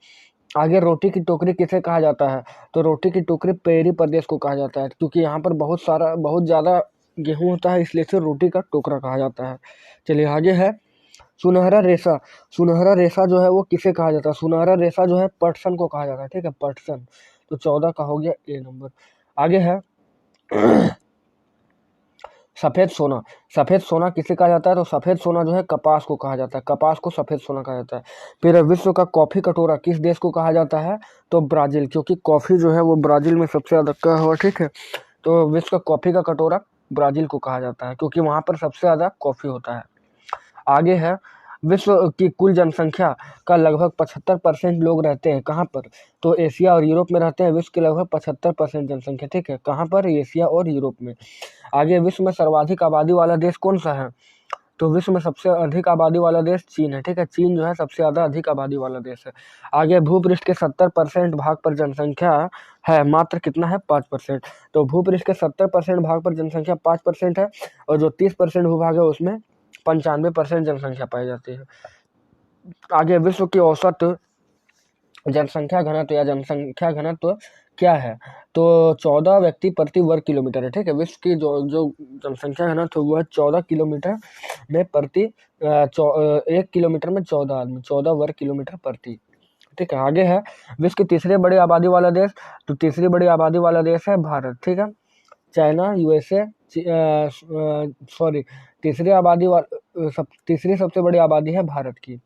आगे, रोटी की टोकरी किसे कहा जाता है? तो रोटी की टोकरी पेरी प्रदेश को कहा जाता है, क्योंकि यहाँ पर बहुत ज्यादा गेहूं होता है, इसलिए इसे रोटी का टोकरा कहा जाता है। चलिए, आगे है, सुनहरा रेशा, सुनहरा रेशा जो है वो किसे कहा जाता है? सुनहरा रेशा जो है पटसन को कहा जाता है, ठीक है, पटसन। तो 14 का हो गया ए नंबर। आगे है, सफेद सोना, सफेद सोना किसे कहा जाता है? तो सफेद सोना जो है कपास को कहा जाता है, कपास को सफेद सोना कहा जाता है। फिर विश्व का कॉफी कटोरा किस देश को कहा जाता है? तो ब्राजील, क्योंकि कॉफी जो है वो ब्राजील में सबसे ज्यादा का हुआ, ठीक है। तो विश्व का कॉफी का कटोरा ब्राजील को कहा जाता है, क्योंकि वहां पर सबसे ज्यादा कॉफी होता है। आगे है, विश्व की कुल जनसंख्या का लगभग 75% लोग रहते हैं कहाँ पर? तो एशिया और यूरोप में रहते हैं विश्व के लगभग 75% जनसंख्या, ठीक है। कहाँ पर? एशिया और यूरोप में। आगे, विश्व में सर्वाधिक आबादी वाला देश कौन सा है? तो विश्व में सबसे अधिक आबादी वाला देश चीन है, ठीक है। चीन जो है सबसे ज्यादा अधिक आबादी वाला देश है। आगे, भूपृष्ठ के 70% भाग पर जनसंख्या है मात्र कितना है? 5%। तो भूपृष्ठ के 70% भाग पर जनसंख्या 5% है, और जो 30% भूभाग है उसमें 95% जनसंख्या पाई जाती है। आगे, विश्व की औसत जनसंख्या घनत्व या जनसंख्या घनत्व क्या है? तो 14 व्यक्ति प्रति वर्ग किलोमीटर है, ठीक है। विश्व की जो जो जनसंख्या घनत्व वो है 14 किलोमीटर में प्रति 1 किलोमीटर में 14 आदमी, 14 वर्ग किलोमीटर प्रति, ठीक है। आगे है विश्व की तीसरी बड़ी आबादी वाला देश, तो तीसरी बड़ी आबादी वाला देश है भारत, ठीक है। चाइना, यूएसए, सॉरी, तीसरी सबसे बड़ी आबादी है भारत की।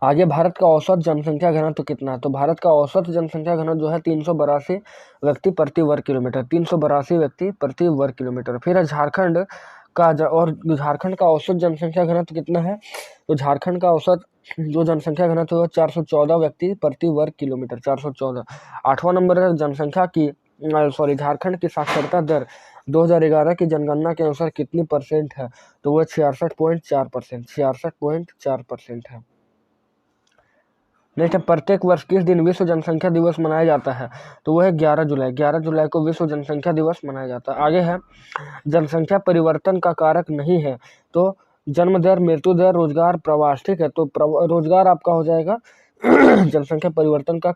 आगे भारत का औसत जनसंख्या घनत्व कितना है? तो भारत का औसत जनसंख्या घनत्व जो है 382 व्यक्ति प्रति वर्ग किलोमीटर, 382 व्यक्ति प्रति वर्ग किलोमीटर। फिर है झारखंड का औसत जनसंख्या घनत्व कितना है? तो झारखंड का औसत जो जनसंख्या घनत्व है 414 व्यक्ति प्रति वर्ग किलोमीटर, 414। 8वां नंबर है झारखंड की साक्षरता दर 2011 की जनगणना के अनुसार कितनी परसेंट है? तो वह 66.4%, 66.4% है। नेक्स्ट है प्रत्येक वर्ष किस दिन विश्व जनसंख्या दिवस मनाया जाता है? तो वह है 11 जुलाई, 11 जुलाई को विश्व जनसंख्या दिवस मनाया जाता है। आगे है जनसंख्या परिवर्तन का कारक नहीं है, तो जन्म दर, मृत्यु दर, रोजगार, प्रवास, ठीक है। तो रोजगार आपका हो जाएगा जनसंख्या परिवर्तन का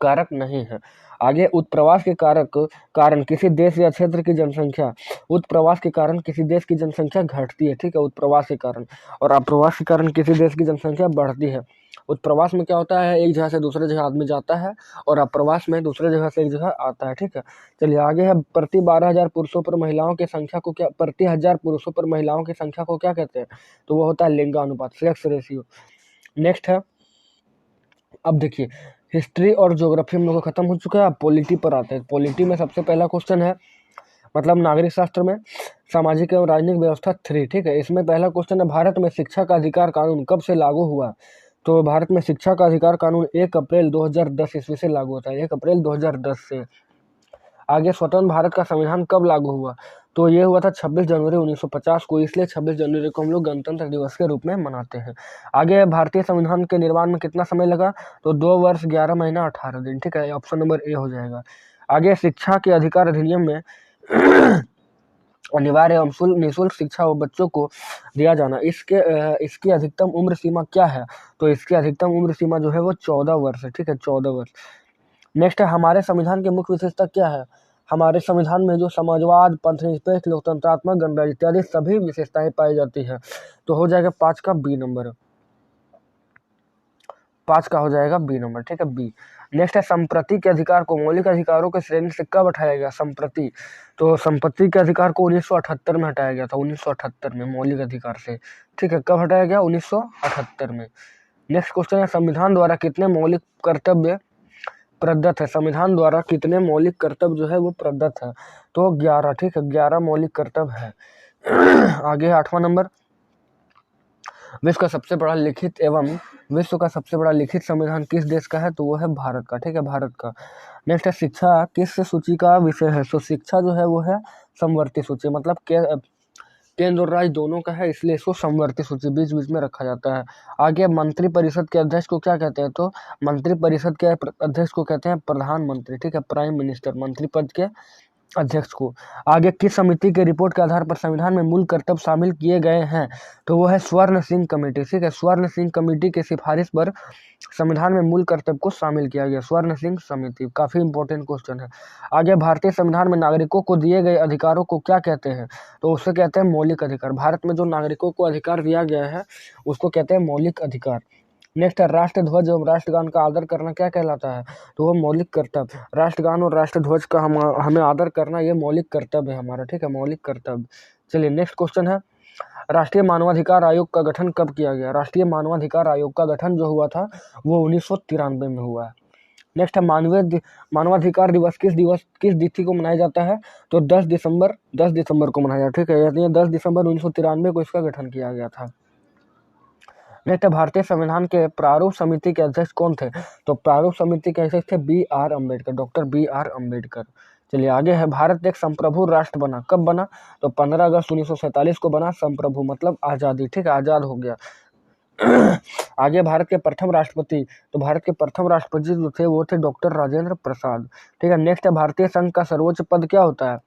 कारक नहीं है। आगे उत्प्रवास के कारण किसी देश या क्षेत्र की जनसंख्या, उत्प्रवास के कारण किसी देश की जनसंख्या घटती है, ठीक है, उत्प्रवास के कारण। और अप्रवास के कारण किसी देश की जनसंख्या बढ़ती है। उत्प्रवास में क्या होता है, एक जगह से दूसरे जगह आदमी जाता है, और अप्रवास में दूसरे जगह से एक जगह आता है, ठीक है। चलिए आगे है प्रति 12,000 पुरुषों पर महिलाओं की संख्या को क्या, प्रति 1000 पुरुषों पर महिलाओं की संख्या को क्या कहते हैं? तो वो होता है लिंगानुपात, सेक्स रेशियो। नेक्स्ट है, अब देखिए हिस्ट्री और ज्योग्राफी हम लोग का खत्म हो चुका है, अब पॉलिटी पर आते हैं। पॉलिटी में सबसे पहला क्वेश्चन है, मतलब नागरिक शास्त्र में सामाजिक एवं राजनीतिक व्यवस्था 3, ठीक है। इसमें पहला क्वेश्चन है भारत में शिक्षा का अधिकार कानून कब से लागू हुआ? तो भारत में शिक्षा का अधिकार कानून 1 अप्रैल 2010 ईस्वी से लागू होता है, 1 अप्रैल 2010 से। आगे स्वतंत्र भारत का संविधान कब लागू हुआ? तो ये हुआ था 26 जनवरी 1950 को, इसलिए 26 जनवरी को हम लोग गणतंत्र दिवस के रूप में मनाते हैं। आगे भारतीय संविधान के निर्माण में कितना समय लगा? तो 2 वर्ष 11 महीना 18 दिन, ठीक है। ऑप्शन नंबर ए हो जाएगा। आगे शिक्षा के अधिकार अधिनियम में अनिवार्य एवं निःशुल्क शिक्षा वो बच्चों को दिया जाना, इसकी अधिकतम उम्र सीमा क्या है? तो इसकी अधिकतम उम्र सीमा जो है वो 14 वर्ष है, ठीक है, 14 वर्ष। नेक्स्ट है हमारे संविधान की मुख्य विशेषता क्या है? हमारे संविधान में जो समाजवाद, पंथनिरपेक्ष, लोकतंत्रात्मक, गणराज्य इत्यादि सभी विशेषताएं पाई जाती है। तो हो जाएगा 5 का बी नंबर, 5 का हो जाएगा बी नंबर, ठीक है, बी। नेक्स्ट है संप्रति के अधिकार को मौलिक अधिकारों के श्रेणी से कब हटाया गया? संप्रति, तो संपत्ति के अधिकार को 1978 में हटाया गया था, 1978 में मौलिक अधिकार से, ठीक है। कब हटाया गया? 1978 में। नेक्स्ट क्वेश्चन है संविधान द्वारा कितने मौलिक कर्तव्य प्रदत्त है? संविधान द्वारा कितने मौलिक कर्तव्य जो है वो प्रदत्त है? तो 11, ठीक है, 11 मौलिक कर्तव्य है। आगे 8वां नंबर, विश्व का सबसे बड़ा लिखित संविधान किस देश का है? तो वो है भारत का, ठीक है, भारत का। नेक्स्ट है शिक्षा किस सूची का विषय है? तो शिक्षा जो है वो है समवर्ती सूची, मतलब केंद्र और राज्य दोनों का है, इसलिए इसको समवर्ती सूची बीच बीच में रखा जाता है। आगे मंत्री परिषद के अध्यक्ष को क्या कहते हैं? तो मंत्री परिषद के अध्यक्ष को कहते हैं प्रधानमंत्री, ठीक है, प्राइम मिनिस्टर, मंत्री पद के अध्यक्ष को। आगे किस समिति के रिपोर्ट के आधार पर संविधान में मूल कर्तव्य शामिल किए गए हैं? तो वो है स्वर्ण सिंह कमेटी, ठीक है, स्वर्ण सिंह कमेटी के सिफारिश पर संविधान में मूल कर्तव्य को शामिल किया गया, स्वर्ण सिंह समिति। काफी इंपॉर्टेंट क्वेश्चन है। आगे भारतीय संविधान में नागरिकों को दिए गए अधिकारों को क्या कहते हैं? तो उससे कहते हैं मौलिक अधिकार। भारत में जो नागरिकों को अधिकार दिया गया है उसको कहते हैं मौलिक अधिकार। नेक्स्ट है राष्ट्र ध्वज एवं राष्ट्रगान का आदर करना क्या कहलाता है? तो वो मौलिक कर्तव्य। राष्ट्रगान और राष्ट्र ध्वज का हमें आदर करना ये मौलिक कर्तव्य है हमारा, ठीक है, मौलिक कर्तव्य। चलिए नेक्स्ट क्वेश्चन है राष्ट्रीय मानवाधिकार आयोग का गठन कब किया गया? राष्ट्रीय मानवाधिकार आयोग का गठन जो हुआ था वो 1993 में हुआ है। नेक्स्ट है मानवाधिकार दिवस किस तिथि को मनाया जाता है? तो 10 दिसंबर को मनाया जाता है, ठीक है, यानी 10 दिसंबर 1993 को इसका गठन किया गया था। नेक्स्ट भारतीय संविधान के प्रारूप समिति के अध्यक्ष कौन थे? तो प्रारूप समिति के अध्यक्ष थे B.R. Ambedkar, doctor B.R. Ambedkar. चलिए आगे है भारत एक संप्रभु राष्ट्र बना, कब बना? तो 15 अगस्त 1947 को बना। संप्रभु मतलब आजादी, ठीक है, आजाद हो गया। आगे भारत के प्रथम राष्ट्रपति, तो भारत के प्रथम राष्ट्रपति जो थे वो थे डॉक्टर राजेंद्र प्रसाद, ठीक है। नेक्स्ट है भारतीय संघ का सर्वोच्च पद क्या होता है?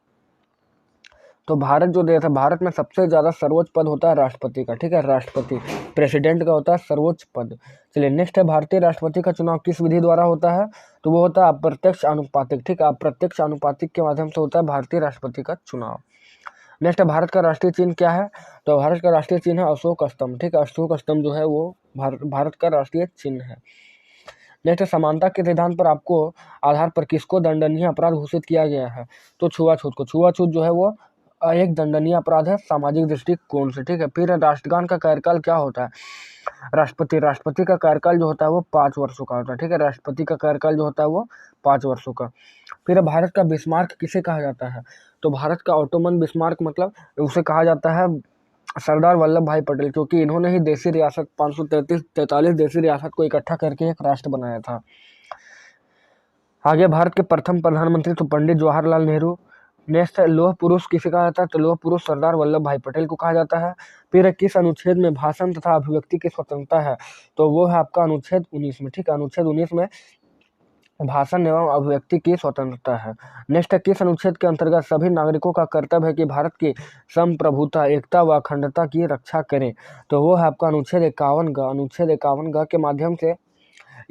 तो भारत जो देश है, भारत में सबसे ज़्यादा सर्वोच्च पद होता है राष्ट्रपति का, ठीक है, राष्ट्रपति प्रेसिडेंट का होता है सर्वोच्च पद। चलिए नेक्स्ट है, भारतीय राष्ट्रपति का चुनाव किस विधि द्वारा होता है? तो वो होता है अप्रत्यक्ष आनुपातिक, ठीक है, अप्रत्यक्ष आनुपातिक के माध्यम से होता है भारतीय राष्ट्रपति का चुनाव। नेक्स्ट है, भारत का राष्ट्रीय चिन्ह क्या है? तो भारत का राष्ट्रीय चिन्ह है अशोक स्तंभ, ठीक है, अशोक स्तंभ जो है वो भारत का राष्ट्रीय चिन्ह है। नेक्स्ट, समानता के सिद्धांत पर आपको आधार पर किसको दंडनीय अपराध घोषित किया गया है? तो छुआछूत को। छुआछूत जो है वो एक दंडनीय अपराध है सामाजिक दृष्टिकोण से, ठीक है। फिर राष्ट्रगान का कार्यकाल क्या होता है? राष्ट्रपति का कार्यकाल जो होता है वो 5 वर्षों का होता है, ठीक है, राष्ट्रपति का कार्यकाल जो होता है वो 5 वर्षों का। फिर भारत का बिस्मार्क किसे कहा जाता है? तो भारत का ऑटोमन बिस्मार्क मतलब उसे कहा जाता है सरदार वल्लभ भाई पटेल, क्योंकि इन्होंने ही देशी रियासत 543 देशी रियासत को इकट्ठा करके एक राष्ट्र बनाया था। आगे, भारत के प्रथम प्रधानमंत्री तो पंडित जवाहरलाल नेहरू। नेक्स्ट है, लौह पुरुष किसे कहा जाता है? तो लौह पुरुष सरदार वल्लभ भाई पटेल को कहा जाता है। फिर किस अनुच्छेद में भाषण तथा अभिव्यक्ति की स्वतंत्रता है? तो वो है आपका अनुच्छेद 19 में, ठीक है, अनुच्छेद 19 में भाषण एवं अभिव्यक्ति की स्वतंत्रता है। नेक्स्ट है, किस अनुच्छेद के अंतर्गत सभी नागरिकों का कर्तव्य है कि भारत की संप्रभुता, एकता व अखंडता की रक्षा करें? तो वो है आपका अनुच्छेद 51 अनुच्छेद 51 के माध्यम से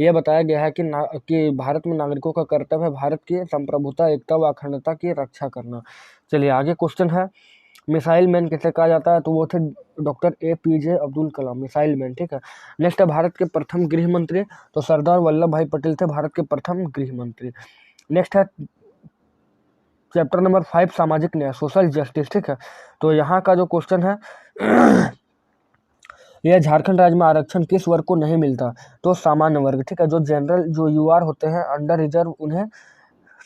यह बताया गया है कि भारत में नागरिकों का कर्तव्य है भारत की संप्रभुता, एकता व अखंडता की रक्षा करना। चलिए आगे क्वेश्चन है, मिसाइल मैन किसे कहा जाता है? तो वो थे doctor APJ Abdul Kalam, missile man, ठीक है। नेक्स्ट है, भारत के प्रथम गृह मंत्री तो सरदार वल्लभ भाई पटेल थे भारत के प्रथम गृह मंत्री। नेक्स्ट है चैप्टर नंबर 5 सामाजिक न्याय, सोशल जस्टिस, ठीक है। तो यहाँ का जो क्वेश्चन है यह झारखंड राज्य में आरक्षण किस वर्ग को नहीं मिलता? तो सामान्य वर्ग, ठीक है, जो जनरल जो UR होते हैं अंडर रिजर्व उन्हें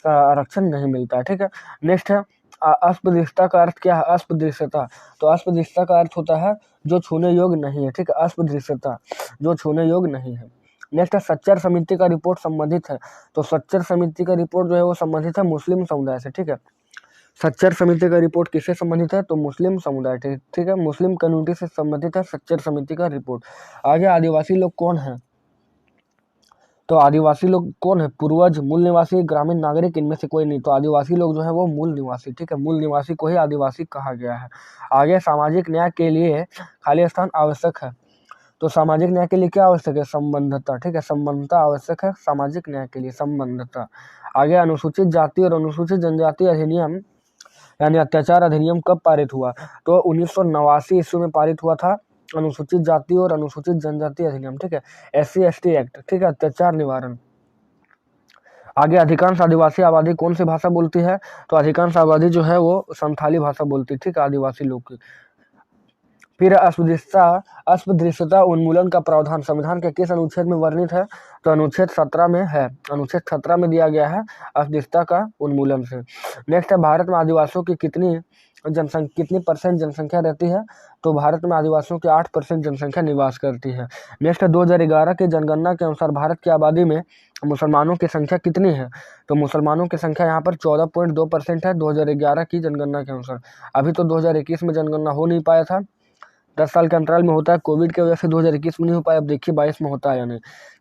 आरक्षण नहीं मिलता, ठीक है। नेक्स्ट है, अस्पृश्यता का अर्थ क्या है? अस्पृश्यता, तो अस्पृश्यता का अर्थ होता है जो छूने योग्य नहीं है, ठीक है, अस्पृश्यता जो छूने योग्य नहीं है। नेक्स्ट है, सच्चर समिति का रिपोर्ट संबंधित है, तो सच्चर समिति का रिपोर्ट जो है वो संबंधित है मुस्लिम समुदाय से, ठीक है। सच्चर समिति का रिपोर्ट किससे संबंधित है? तो मुस्लिम समुदाय, ठीक है, मुस्लिम कम्युनिटी से संबंधित है सच्चर समिति का रिपोर्ट। आगे, आदिवासी लोग कौन है? तो आदिवासी लोग कौन है? पूर्वज, मूल निवासी, ग्रामीण नागरिक, इनमें से कोई नहीं। तो आदिवासी लोग जो है वो मूल निवासी, ठीक है, मूल निवासी को ही आदिवासी कहा गया है। आगे, सामाजिक न्याय के लिए खाली स्थान आवश्यक है, तो सामाजिक न्याय के लिए क्या आवश्यक है? संबद्धता, ठीक है, संबद्धता आवश्यक है सामाजिक न्याय के लिए, संबद्धता। आगे, अनुसूचित जाति और अनुसूचित जनजाति अधिनियम यानी अत्याचार अधिनियम कब पारित हुआ? तो 1989 ईस्वी में पारित हुआ था अनुसूचित जाति और अनुसूचित जनजाति अधिनियम, ठीक है, SC/ST एक्ट, ठीक है, अत्याचार निवारण। आगे, अधिकांश आदिवासी आबादी कौन सी भाषा बोलती है? तो अधिकांश आबादी जो है वो संथाली भाषा बोलती है, ठीक है, आदिवासी लोग की। फिर अस्पृश्यता उन्मूलन का प्रावधान संविधान के किस अनुच्छेद में वर्णित है? तो अनुच्छेद 17 में है, अनुच्छेद 17 में दिया गया है अस्पृश्यता का उन्मूलन से। नेक्स्ट है, भारत में आदिवासियों की कितनी परसेंट जनसंख्या रहती है? तो भारत में आदिवासियों की 8% जनसंख्या निवास करती है। नेक्स्ट है, 2011 की जनगणना के अनुसार भारत की आबादी में मुसलमानों की संख्या कितनी है? तो मुसलमानों की संख्या यहाँ पर 14.2% है 2011 की जनगणना के अनुसार। अभी तो 2021 में जनगणना हो नहीं पाया था, 10 साल के अंतराल में होता है, कोविड की वजह से 2021 में नहीं हो पाया, अब देखिए 22 में होता है या नहीं।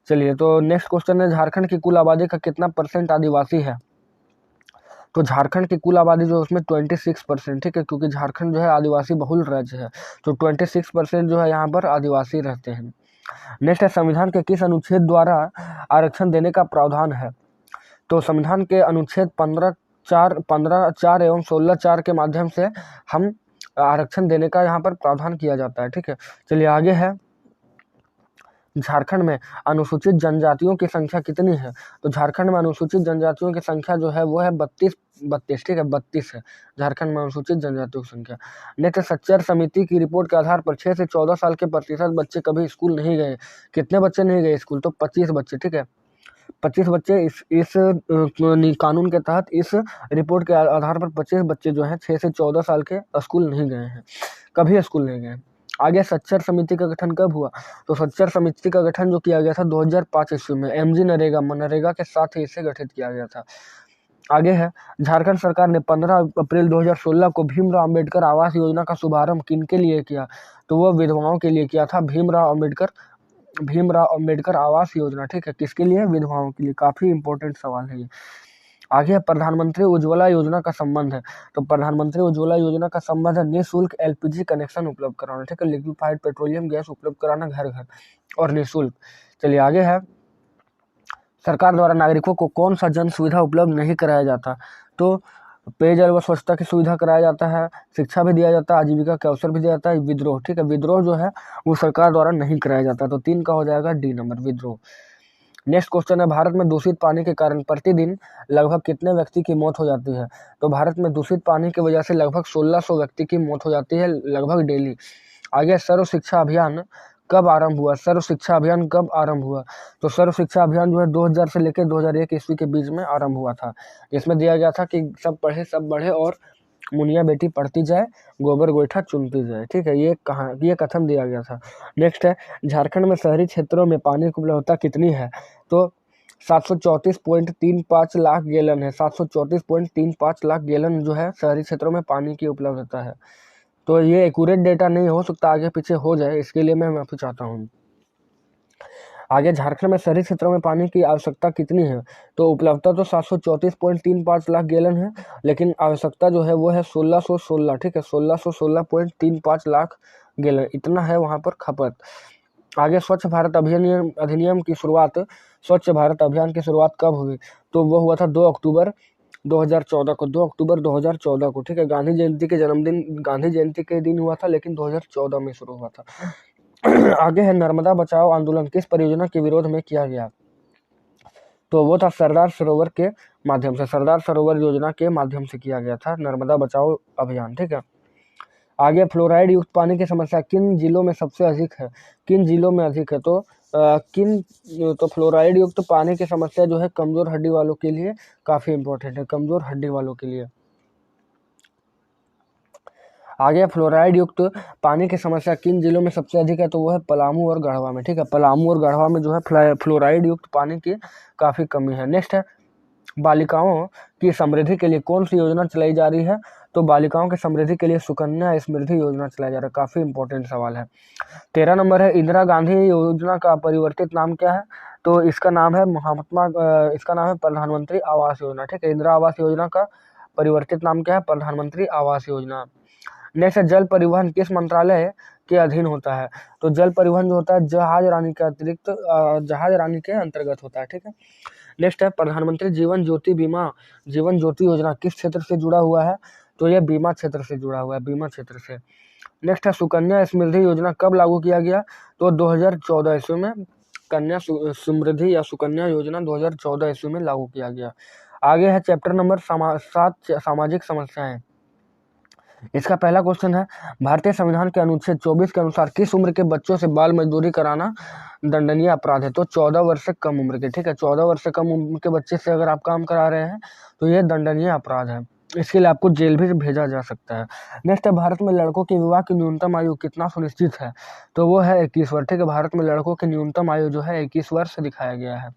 चलिए, तो नेक्स्ट क्वेश्चन है, झारखंड की कुल आबादी का कितना % आदिवासी है? तो झारखंड की कुल आबादी जो है उसमें 26%, ठीक है, क्योंकि झारखंड जो है आदिवासी बहुल राज्य है, तो 26% जो है यहाँ पर आदिवासी रहते हैं। नेक्स्ट है, संविधान के किस अनुच्छेद द्वारा आरक्षण देने का प्रावधान है? तो संविधान के अनुच्छेद 15(4) एवं 16(4) के माध्यम से हम आरक्षण देने का यहाँ पर प्रावधान किया जाता है, ठीक है। चलिए आगे है, झारखंड में अनुसूचित जनजातियों की संख्या कितनी है? तो झारखंड में अनुसूचित जनजातियों की संख्या जो है वो है 32, ठीक है, 32 है झारखंड में अनुसूचित जनजातियों की संख्या। नेक्स्ट, सच्चर समिति की रिपोर्ट के आधार पर 6 से 14 साल के प्रतिशत बच्चे कभी स्कूल नहीं गए। कितने बच्चे नहीं गए स्कूल? तो 25 बच्चे, ठीक है, 25 बच्चे इस कानून के तहत, इस रिपोर्ट के आधार पर 25 बच्चे जो हैं 6 से 14 साल के स्कूल नहीं गए हैं, कभी स्कूल नहीं गए। आगे, सच्चर समिति का गठन कब हुआ? तो सच्चर समिति का गठन जो किया गया था 2005 ईस्वी में, MG मनरेगा के साथ ही इसे गठित किया गया था। आगे है, झारखंड सरकार ने 15 अप्रैल 2016 को भीमराव अंबेडकर आवास योजना का शुभारंभ किनके लिए किया? तो वो विधवाओं के लिए किया था, भीमराव अंबेडकर आवास योजना, ठीक है, किसके लिए? विधवाओं के लिए। काफी इंपॉर्टेंट सवाल है ये। आगे है प्रधानमंत्री उज्ज्वला योजना का संबंध है। तो प्रधानमंत्री उज्ज्वला योजना का संबंध है निःशुल्क एलपीजी कनेक्शन उपलब्ध कराना, ठीक है, लिक्विफाइड पेट्रोलियम गैस उपलब्ध कराना घर घर और निःशुल्क। चलिए आगे है, सरकार द्वारा नागरिकों को कौन सा जन सुविधा उपलब्ध नहीं कराया जाता? तो पेयजल व स्वच्छता की सुविधा कराया जाता है, शिक्षा भी दिया जाता है, आजीविका के अवसर भी दिया जाता है, विद्रोह, ठीक है, विद्रोह जो है वो सरकार द्वारा नहीं कराया जाता। तो 3 का हो जाएगा डी नंबर, विद्रोह। नेक्स्ट क्वेश्चन है, भारत में दूषित पानी के कारण प्रतिदिन लगभग कितने व्यक्ति की मौत हो जाती है? तो भारत में दूषित पानी की वजह से लगभग 1600 व्यक्ति की मौत हो जाती है लगभग डेली। आगे, सर्व शिक्षा अभियान कब आरंभ हुआ? सर्व शिक्षा अभियान कब आरंभ हुआ? तो सर्व शिक्षा अभियान जो है 2000 से लेकर 2001 ईस्वी के बीच में आरंभ हुआ था, जिसमें दिया गया था कि सब पढ़े सब बढ़े और मुनिया बेटी पढ़ती जाए, गोबर गोईठा चुनती जाए, ठीक है, ये कथन दिया गया था। नेक्स्ट है, झारखंड में शहरी क्षेत्रों में पानी की उपलब्धता कितनी है? तो 734.35 लाख गैलन है, 734.35 लाख गैलन जो है शहरी क्षेत्रों में पानी की उपलब्धता है। तो ये एक्यूरेट डेटा नहीं हो सकता, आगे पीछे हो जाए, इसके लिए मैं माफी चाहता हूँ। आगे, झारखंड में शहरी क्षेत्रों में पानी की आवश्यकता कितनी है? तो उपलब्धता तो 734.35 लाख गैलन है, लेकिन आवश्यकता जो है वो है 1616, ठीक है, 1616.35 लाख गैलन, इतना है वहाँ पर खपत। आगे, स्वच्छ भारत अधिनियम की शुरुआत, स्वच्छ भारत अभियान की शुरुआत कब हुई? तो वो हुआ था 2 अक्टूबर 2014 को, 2 अक्टूबर 2014 को, ठीक है, गांधी जयंती के दिन हुआ था, लेकिन 2014 में शुरू हुआ था। आगे है, नर्मदा बचाओ आंदोलन किस परियोजना के विरोध में किया गया? तो वो था सरदार सरोवर के माध्यम से, सरदार सरोवर योजना के माध्यम से किया गया था नर्मदा बचाओ अभियान, ठीक है। आगे, फ्लोराइड युक्त पानी की समस्या किन जिलों में सबसे अधिक है? किन जिलों में अधिक है? तो फ्लोराइड युक्त पानी की समस्या जो है कमजोर हड्डी वालों के लिए काफी इंपॉर्टेंट है, कमजोर हड्डी वालों के लिए। आगे, फ्लोराइड युक्त पानी की समस्या किन जिलों में सबसे अधिक है? तो वो है पलामू और गढ़वा में, ठीक है, पलामू और गढ़वा में जो है फ्लोराइड युक्त पानी की काफी कमी है। नेक्स्ट है, बालिकाओं की समृद्धि के लिए कौन सी योजना चलाई जा रही है? तो बालिकाओं की समृद्धि के लिए सुकन्या समृद्धि योजना चलाई जा रहा है, काफी इंपॉर्टेंट सवाल है। 13 नंबर है, इंदिरा गांधी योजना का परिवर्तित नाम क्या है? तो इसका नाम है प्रधानमंत्री आवास योजना, ठीक है, इंदिरा आवास योजना का परिवर्तित नाम क्या है? प्रधानमंत्री आवास योजना। नेक्स्ट, जल परिवहन किस मंत्रालय के अधीन होता है? तो जल परिवहन जो होता है जहाज रानी के अतिरिक्त जहाज रानी के अंतर्गत होता है, ठीक है। नेक्स्ट है, प्रधानमंत्री जीवन ज्योति योजना किस क्षेत्र से जुड़ा हुआ है? तो यह बीमा क्षेत्र से जुड़ा हुआ है, बीमा क्षेत्र से। नेक्स्ट है, सुकन्या समृद्धि योजना कब लागू किया गया? तो 2014 ईस्वी में कन्या समृद्धि या सुकन्या योजना 2014 ईस्वी में लागू किया गया। आगे है चैप्टर नंबर 7, सामाजिक समस्याएं। इसका पहला क्वेश्चन है, भारतीय संविधान के अनुच्छेद 24 के अनुसार किस उम्र के बच्चों से बाल मजदूरी कराना दंडनीय अपराध है? तो 14 वर्ष से कम उम्र के, ठीक है, 14 वर्ष से कम उम्र के बच्चे से अगर आप काम करा रहे हैं तो यह दंडनीय अपराध है, इसके लिए आपको जेल भी भेजा जा सकता है। नेक्स्ट है, भारत में लड़कों के विवाह की न्यूनतम आयु कितना सुनिश्चित है? तो वो है 21 वर्ष, ठीक है, भारत में लड़कों की न्यूनतम आयु जो है 21 वर्ष दिखाया गया है।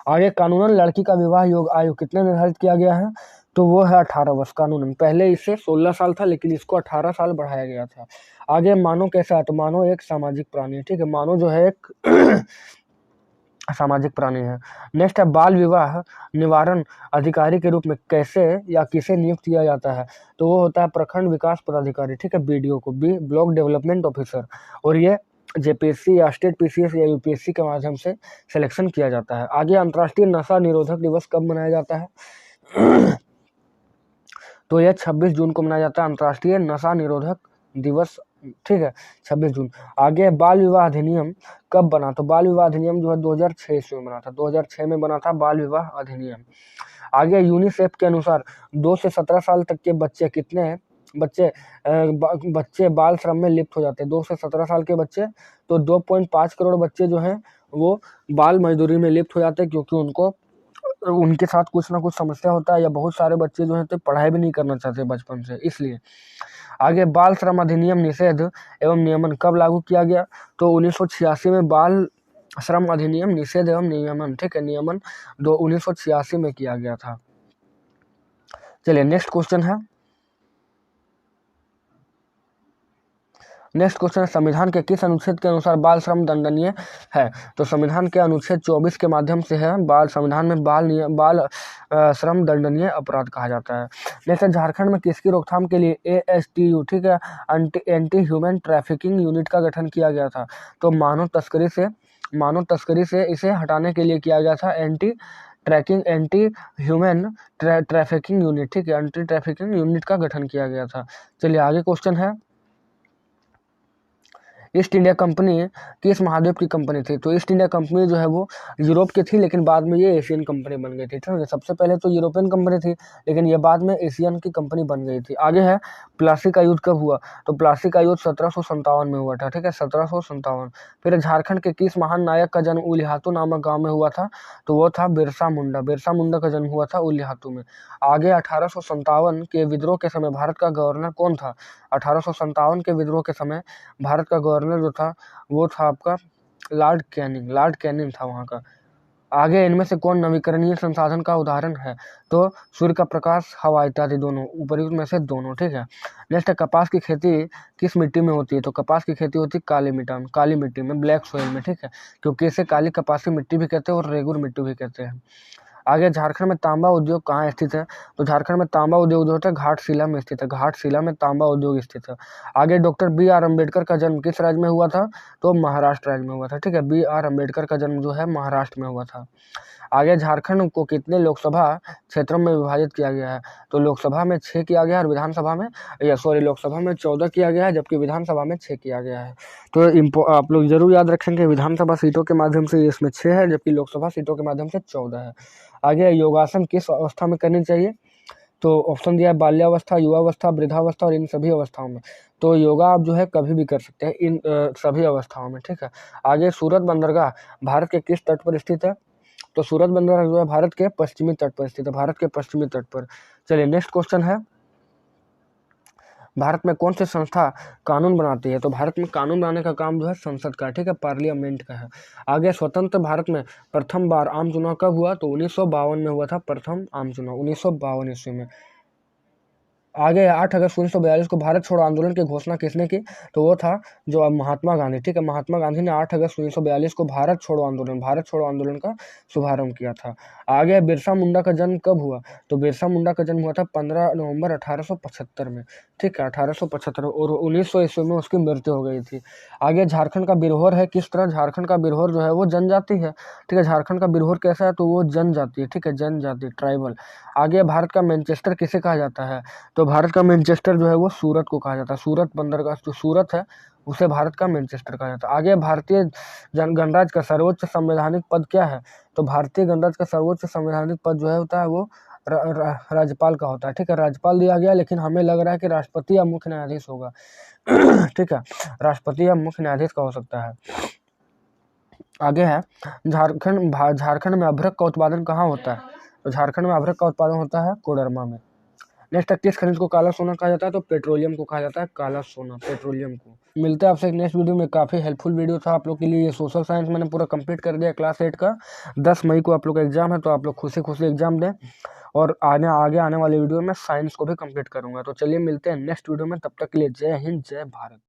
आगे, कानूनन लड़की का विवाह योग्य आयु कितने निर्धारित किया गया है? तो वो है 18 वर्ष कानूनन, पहले इससे 16 साल था लेकिन इसको 18 साल बढ़ाया गया था। आगे, मानव कैसा है? तो मानव एक सामाजिक प्राणी है, ठीक है, मानव जो है एक सामाजिक प्राणी है। नेक्स्ट है, बाल विवाह निवारण अधिकारी के रूप में कैसे या किसे नियुक्त किया जाता है? तो वो होता है प्रखंड विकास पदाधिकारी, ठीक है, बीडीओ को, ब्लॉक डेवलपमेंट ऑफिसर, और ये जेपीएससी या स्टेट पीसीएस या यूपीएससी के माध्यम से सिलेक्शन किया जाता है। आगे, अंतर्राष्ट्रीय नशा निरोधक दिवस कब मनाया जाता है? तो यह 26 जून को मनाया जाता है, अंतर्राष्ट्रीय नशा निरोधक दिवस, ठीक है, 26 जून। आगे, बाल विवाह अधिनियम कब बना? तो बाल विवाह अधिनियम जो है 2006 ईस्वी में बना था, 2006 में बना था बाल विवाह अधिनियम। आगे, यूनिसेफ के अनुसार 2 से 17 साल तक के बच्चे बाल श्रम में लिप्त हो जाते हैं, 2 से 17 साल के बच्चे, तो 2.5 करोड़ बच्चे जो हैं वो बाल मजदूरी में लिप्त हो जाते हैं, क्योंकि उनके साथ कुछ ना कुछ समस्या होता है, या बहुत सारे बच्चे जो हैं तो पढ़ाई भी नहीं करना चाहते बचपन से, इसलिए। आगे, बाल श्रम अधिनियम निषेध एवं नियमन कब लागू किया गया? तो 1986 में बाल श्रम अधिनियम निषेध एवं नियमन, ठीक है, नियमन 1986 में किया गया था। चलिए नेक्स्ट क्वेश्चन है, नेक्स्ट क्वेश्चन है, संविधान के किस अनुच्छेद के अनुसार बाल श्रम दंडनीय है? तो संविधान के अनुच्छेद 24 के माध्यम से है संविधान में बाल श्रम दंडनीय अपराध कहा जाता है। नेक्स्ट, झारखंड में किसकी रोकथाम के लिए ASTU, ठीक है, एंटी ह्यूमन ट्रैफिकिंग यूनिट का गठन किया गया था? तो मानव तस्करी से इसे हटाने के लिए किया गया था एंटी ह्यूमन ट्रैफिकिंग यूनिट, ठीक है, एंटी ट्रैफिकिंग यूनिट का गठन किया गया था। चलिए आगे क्वेश्चन है, ईस्ट इंडिया कंपनी किस महाद्वीप की कंपनी थी? तो ईस्ट इंडिया कंपनी जो है वो यूरोप की थी, लेकिन बाद में ये एशियन कंपनी बन गई थी, ठीक है। सबसे पहले तो यूरोपियन कंपनी थी, लेकिन ये बाद में एशियन की कंपनी बन गई थी। आगे है, प्लासी का युद्ध कब हुआ? तो प्लासी का युद्ध 1757 में हुआ था, ठीक है, 1757। फिर झारखंड के किस महान नायक का जन्म उलिहातू नामक गाँव में हुआ था? तो वो था बिरसा मुंडा का जन्म हुआ था उलिहातू में। आगे 1857 के विद्रोह के समय भारत का गवर्नर कौन था? 1857 के विद्रोह के समय भारत का गवर्नर जो था वो था आपका लॉर्ड कैनिंग था वहाँ का। आगे इनमें से कौन नवीकरणीय संसाधन का उदाहरण है? तो सूर्य का प्रकाश, हवा इत्यादि दोनों, उपर्युक्त में से दोनों, ठीक है। नेक्स्ट है, कपास की खेती किस मिट्टी में होती है? तो कपास की खेती होती है काली मिट्टी में, ब्लैक सोइल में, ठीक है, क्योंकि इसे काली कपासी मिट्टी भी कहते हैं और रेगुर मिट्टी भी कहते हैं। आगे, झारखंड में तांबा उद्योग कहाँ स्थित है? तो झारखंड में तांबा उद्योग जो होता है घाटशिला में स्थित है, घाटशिला में तांबा उद्योग स्थित है। आगे, डॉक्टर BR अम्बेडकर का जन्म किस राज्य में हुआ था? तो महाराष्ट्र राज्य में हुआ था, ठीक है, BR अम्बेडकर का जन्म जो है महाराष्ट्र में हुआ था। आगे, झारखंड को कितने लोकसभा क्षेत्रों में विभाजित किया गया है? तो लोकसभा में 6 किया गया है और लोकसभा में 14 किया गया है, जबकि विधानसभा में 6 किया गया है। तो आप लोग जरूर याद रखेंगे, विधानसभा सीटों के माध्यम से इसमें 6 है, जबकि लोकसभा सीटों के माध्यम से 14 है। आगे, योगासन किस अवस्था में करनी चाहिए? तो ऑप्शन दिया है, बाल्यावस्था, युवावस्था, वृद्धावस्था और इन सभी अवस्थाओं में। तो योगा आप जो है कभी भी कर सकते हैं इन सभी अवस्थाओं में, ठीक है। आगे, सूरत बंदरगाह भारत के किस तट पर स्थित है? तो सूरत बंदरगाह जो है भारत के पश्चिमी तट पर स्थित है, भारत के पश्चिमी तट पर। चलिए नेक्स्ट क्वेश्चन है, भारत में कौन सी संस्था कानून बनाती है? तो भारत में कानून बनाने का काम जो है संसद का, ठीक है, पार्लियामेंट का है। आगे, स्वतंत्र भारत में प्रथम बार आम चुनाव कब हुआ? तो 1952 में हुआ था प्रथम आम चुनाव, 1952 ईस्वी में। आगे, 8 अगस्त 1942 को भारत छोड़ो आंदोलन की घोषणा किसने की? तो वो था जो अब महात्मा गांधी, ठीक है, महात्मा गांधी ने 8 अगस्त 1942 को भारत छोड़ो आंदोलन का शुभारंभ किया था। आगे, बिरसा मुंडा का जन्म कब हुआ? तो बिरसा मुंडा का जन्म हुआ था 15 नवंबर 1875 में, ठीक है, 1875, और 1900 ईस्वी में उसकी मृत्यु हो गई थी। आगे, झारखंड का बिरहोर है किस तरह? झारखंड का बिरहोर जो है वो जनजाति है, ठीक है, झारखंड का बिरहोर कैसा है? तो वो जनजाति है, ठीक है, जनजाति, ट्राइबल। आगे, भारत का मैनचेस्टर किसे कहा जाता है? तो भारत का मैनचेस्टर जो है वो सूरत को कहा जाता है, सूरत बंदरगाह जो सूरत है उसे भारत का मैनचेस्टर कहा जाता है। आगे, भारतीय गणराज्य का सर्वोच्च संवैधानिक पद क्या है? तो भारतीय गणराज्य का सर्वोच्च संवैधानिक पद जो है होता है वो राज्यपाल का होता है, ठीक है, राज्यपाल दिया गया, लेकिन हमें लग रहा है कि राष्ट्रपति या मुख्य न्यायाधीश होगा ठीक है, राष्ट्रपति या मुख्य न्यायाधीश का हो सकता है। आगे है, झारखंड में अभ्रक का उत्पादन कहाँ होता है? तो झारखंड में अभ्रक का उत्पादन होता है कोडरमा में। नेक्स्ट, किस खनिज को काला सोना कहा जाता है? तो पेट्रोलियम को कहा जाता है काला सोना, पेट्रोलियम को। मिलते हैं आपसे एक नेक्स्ट वीडियो में। काफ़ी हेल्पफुल वीडियो था आप लोग के लिए। ये सोशल साइंस मैंने पूरा कंप्लीट कर दिया क्लास 8 का। 10 मई को आप लोग का एग्जाम है, तो आप लोग खुशी खुशी एग्जाम दें, और आगे आने वाले वीडियो में साइंस को भी कंप्लीट करूंगा। तो चलिए मिलते हैं नेक्स्ट वीडियो में, तब तक के लिए जय हिंद, जय भारत।